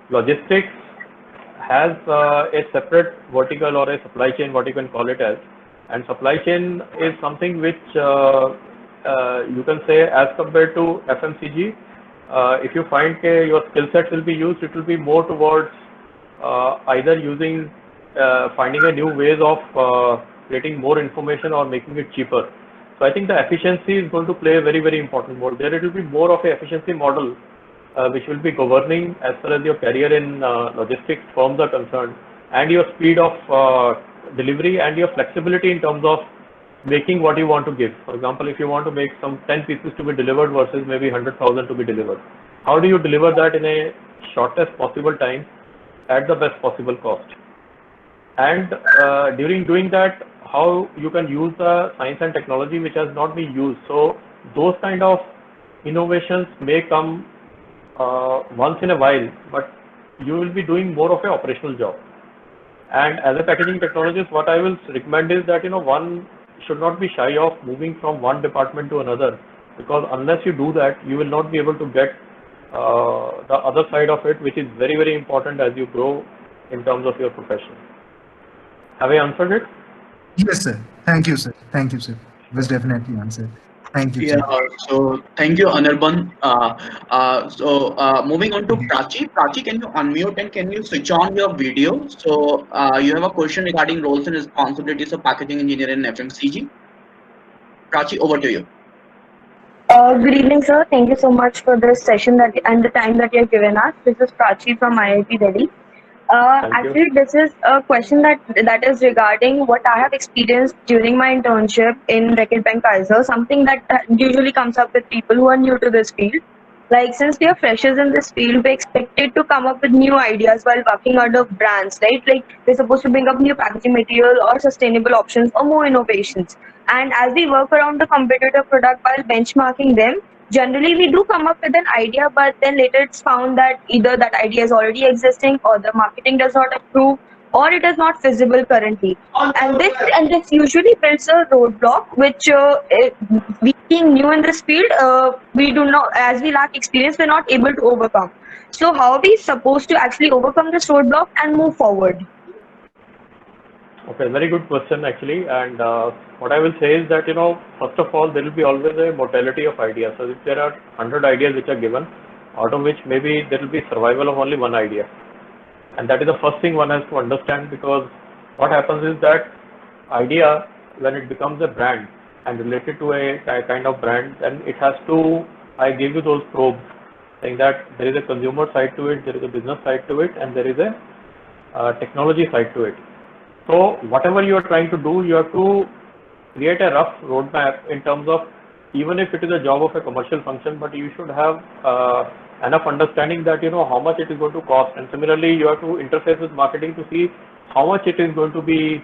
[SPEAKER 2] logistics has a separate vertical or a supply chain, what you can call it as. And supply chain is something which you can say, as compared to FMCG, if you find your skill set will be used, it will be more towards either using, finding a new ways of creating more information or making it cheaper. So I think the efficiency is going to play a very, very important role. There it will be more of a efficiency model which will be governing as far as your career in logistics firms are concerned, and your speed of delivery and your flexibility in terms of making what you want to give. For example, if you want to make some 10 pieces to be delivered versus maybe 100,000 to be delivered, how do you deliver that in a shortest possible time at the best possible cost? And during doing that, how you can use the science and technology which has not been used. So those kind of innovations may come once in a while, but you will be doing more of an operational job. And as a packaging technologist, what I will recommend is that one should not be shy of moving from one department to another, because unless you do that, you will not be able to get the other side of it, which is very, very important as you grow in terms of your profession. Have I answered it?
[SPEAKER 6] Yes, sir. Thank you, sir. Thank you, sir. It was definitely answered. Thank you,
[SPEAKER 1] Yeah,
[SPEAKER 6] sir.
[SPEAKER 1] so thank you, Anirban. Moving on to Prachi. Prachi, can you unmute and can you switch on your video? So you have a question regarding roles and responsibilities of packaging engineer in FMCG. Prachi, over to you.
[SPEAKER 7] Good evening, sir. Thank you so much for this session and the time that you have given us. This is Prachi from IIT Delhi.
[SPEAKER 2] Thank you.
[SPEAKER 7] Actually, this is a question that is regarding what I have experienced during my internship in Reckitt Benckiser, something that usually comes up with people who are new to this field. Like, since we are freshers in this field, we're expected to come up with new ideas while working under brands, right? Like, we're supposed to bring up new packaging material or sustainable options or more innovations. And as we work around the competitor product while benchmarking them, generally we do come up with an idea, but then later it's found that either that idea is already existing or the marketing does not approve or it is not feasible currently. And this usually builds a roadblock which we being new in this field, we do not, as we lack experience, we're not able to overcome. So how are we supposed to actually overcome this roadblock and move forward?
[SPEAKER 2] Okay, very good question actually. And what I will say is that, first of all, there will be always a mortality of ideas. So if there are 100 ideas which are given, out of which maybe there will be survival of only one idea. And that is the first thing one has to understand, because what happens is that idea, when it becomes a brand and related to a kind of brand, then it has to, I gave you those probes saying that there is a consumer side to it, there is a business side to it, and there is a technology side to it. So whatever you are trying to do, you have to create a rough roadmap in terms of, even if it is a job of a commercial function, but you should have enough understanding that how much it is going to cost. And similarly, you have to interface with marketing to see how much it is going to be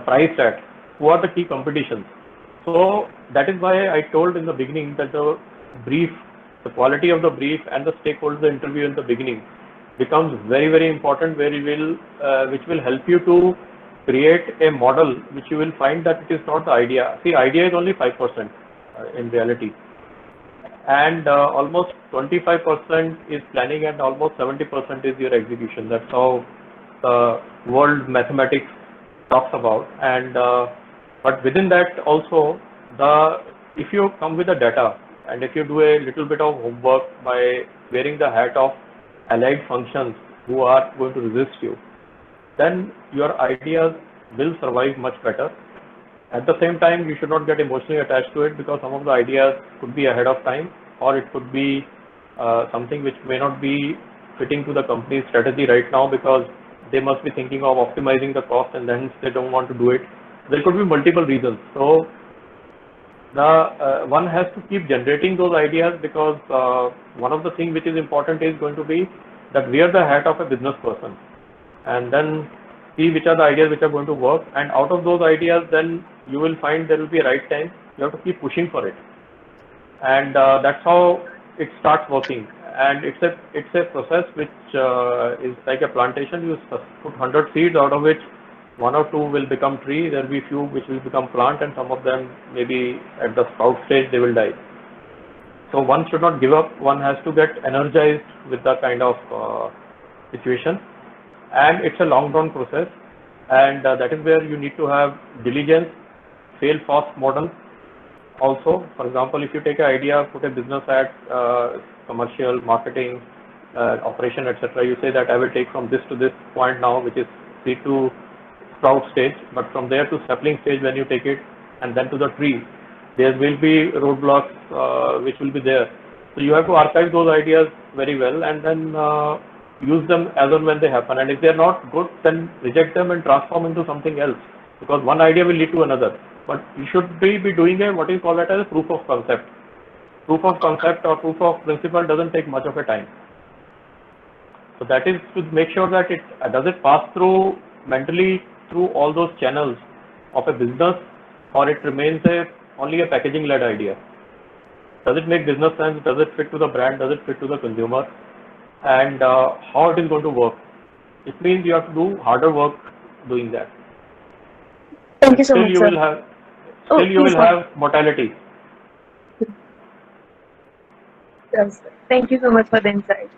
[SPEAKER 2] priced at, who are the key competitions. So that is why I told in the beginning that the brief, the quality of the brief and the stakeholder interview in the beginning becomes very, very important, which will help you to create a model which you will find that it is not the idea. See, idea is only 5% in reality. And almost 25% is planning and almost 70% is your execution. That's how the world mathematics talks about. And but within that also, if you come with the data and if you do a little bit of homework by wearing the hat of allied functions who are going to resist you, then your ideas will survive much better. At the same time, you should not get emotionally attached to it, because some of the ideas could be ahead of time, or it could be something which may not be fitting to the company's strategy right now, because they must be thinking of optimizing the cost and then they don't want to do it. There could be multiple reasons. So one has to keep generating those ideas, because one of the things which is important is going to be that wear the hat of a business person and then see which are the ideas which are going to work, and out of those ideas then you will find there will be a right time. You have to keep pushing for it, and that's how it starts working. And it's a process which is like a plantation. You put 100 seeds, out of which 1 or 2 will become tree. There will be few which will become plant, and some of them maybe at the sprout stage they will die. So one should not give up. One has to get energized with that kind of situation, and it's a long run process, and that is where you need to have diligence, fail fast model. Also, for example, if you take an idea, put a business at commercial, marketing, operation, etc. You say that I will take from this to this point now, which is seed to sprout stage, but from there to sapling stage when you take it, and then to the tree, there will be roadblocks which will be there. So you have to archive those ideas very well, and then use them as and when they happen. And if they are not good, then reject them and transform into something else, because one idea will lead to another. But you should be doing what is called as a proof of concept. Proof of concept or proof of principle doesn't take much of a time. So that is to make sure that does it pass through mentally through all those channels of a business, or it remains only a packaging led idea. Does it make business sense? Does it fit to the brand? Does it fit to the consumer? And how it is going to work. It means you have to do harder work doing that.
[SPEAKER 7] Thank
[SPEAKER 2] And
[SPEAKER 7] you so
[SPEAKER 2] still
[SPEAKER 7] much,
[SPEAKER 2] you
[SPEAKER 7] sir.
[SPEAKER 2] will have
[SPEAKER 7] Oh,
[SPEAKER 2] still you
[SPEAKER 7] please
[SPEAKER 2] will
[SPEAKER 7] go.
[SPEAKER 2] have mortality.
[SPEAKER 7] Yes, sir. Thank you so much for the insight.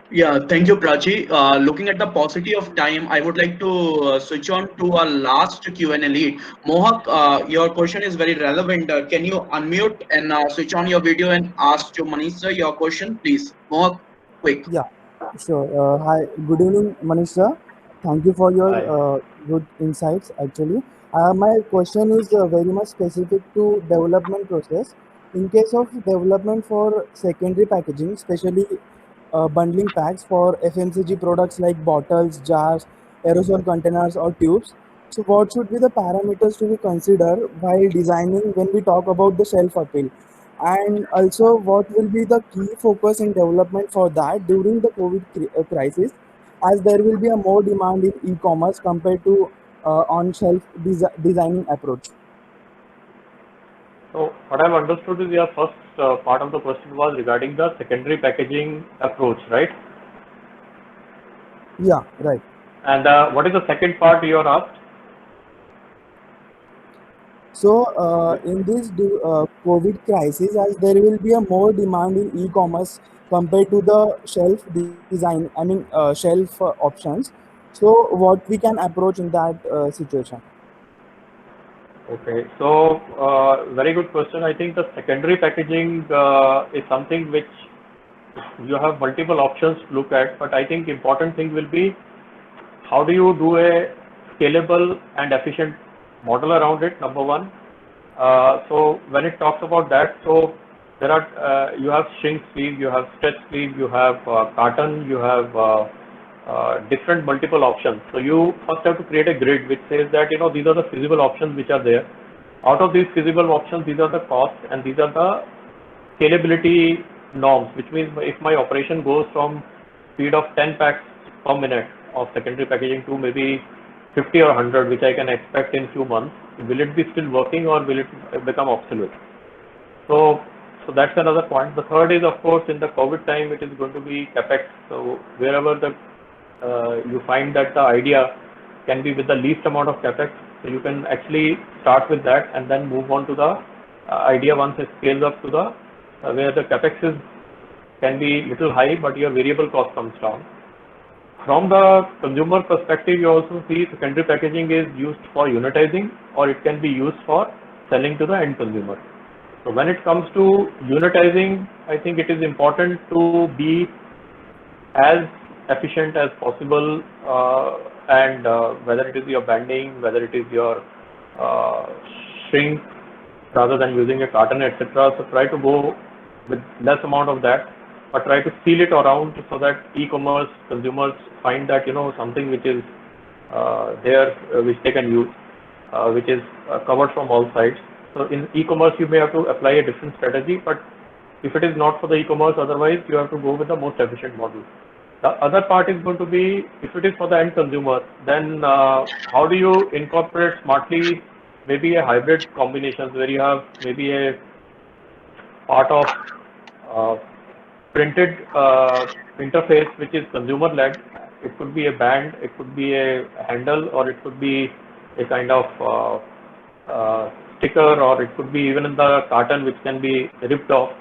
[SPEAKER 1] Yeah, thank you, Prachi. Looking at the paucity of time, I would like to switch on to our last Q&A lead. Mohak, your question is very relevant. Can you unmute and switch on your video and ask to Manish sir your question, please? Mohak, quick.
[SPEAKER 8] Yeah, sure. Hi, good evening, Manisha. Thank you for your
[SPEAKER 2] Hi.
[SPEAKER 8] good insights. Actually, my question is very much specific to development process. In case of development for secondary packaging, especially bundling packs for FMCG products like bottles, jars, aerosol containers, or tubes. So, what should be the parameters to be considered while designing when we talk about the shelf appeal? And also, what will be the key focus in development for that during the COVID crisis, as there will be a more demand in e-commerce compared to on-shelf designing approach?
[SPEAKER 2] So what I've understood is your first part of the question was regarding the secondary packaging approach, right?
[SPEAKER 8] Yeah, right.
[SPEAKER 2] And what is the second part you are asked?
[SPEAKER 8] So, in this COVID crisis, as there will be a more demand in e-commerce compared to the shelf design, shelf options. So, what we can approach in that situation?
[SPEAKER 2] Okay, so very good question. I think the secondary packaging is something which you have multiple options to look at, but I think important thing will be how do you do a scalable and efficient model around it, number one. So when it talks about that, so there are you have shrink sleeve, you have stretch sleeve, you have carton, you have different multiple options. So you first have to create a grid which says that these are the feasible options which are there. Out of these feasible options, these are the costs and these are the scalability norms, which means if my operation goes from speed of 10 packs per minute of secondary packaging to maybe 50 or 100, which I can expect in few months, will it be still working or will it become obsolete? So that's another point. The third is, of course, in the COVID time, it is going to be capex. So wherever you find that the idea can be with the least amount of capex, so you can actually start with that and then move on to the idea once it scales up to the where the capex can be little high, but your variable cost comes down. From the consumer perspective, you also see secondary packaging is used for unitizing or it can be used for selling to the end consumer. So when it comes to unitizing, I think it is important to be as efficient as possible and whether it is your banding, whether it is your shrink rather than using a carton, etc. So try to go with less amount of that, but try to seal it around so that e-commerce consumers find that something which is there which they can use, which is covered from all sides. So in e-commerce you may have to apply a different strategy, but if it is not for the e-commerce, otherwise you have to go with the most efficient model. The other part is going to be if it is for the end consumer, then how do you incorporate smartly maybe a hybrid combinations where you have maybe a part of printed interface which is consumer led. It could be a band, it could be a handle, or it could be a kind of sticker, or it could be even in the carton which can be ripped off.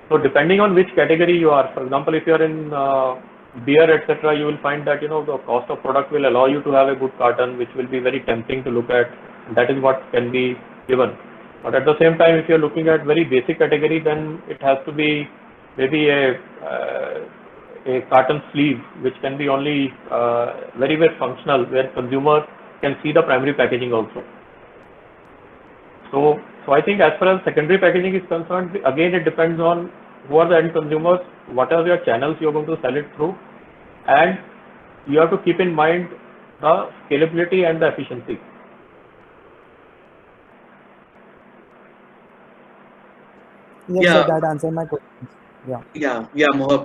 [SPEAKER 2] So depending on which category you are, for example, if you are in beer, etc., you will find that the cost of product will allow you to have a good carton, which will be very tempting to look at. That is what can be given. But at the same time, if you are looking at very basic category, then it has to be maybe a carton sleeve, which can be only very functional, where consumer can see the primary packaging also. So I think as far as secondary packaging is concerned, again it depends on who are the end consumers, what are your channels you're going to sell it through, and you have to keep in mind the scalability and the efficiency.
[SPEAKER 8] Yes,
[SPEAKER 1] Yeah,
[SPEAKER 8] sir, that answered my questions. Yeah.
[SPEAKER 1] yeah, Mohak.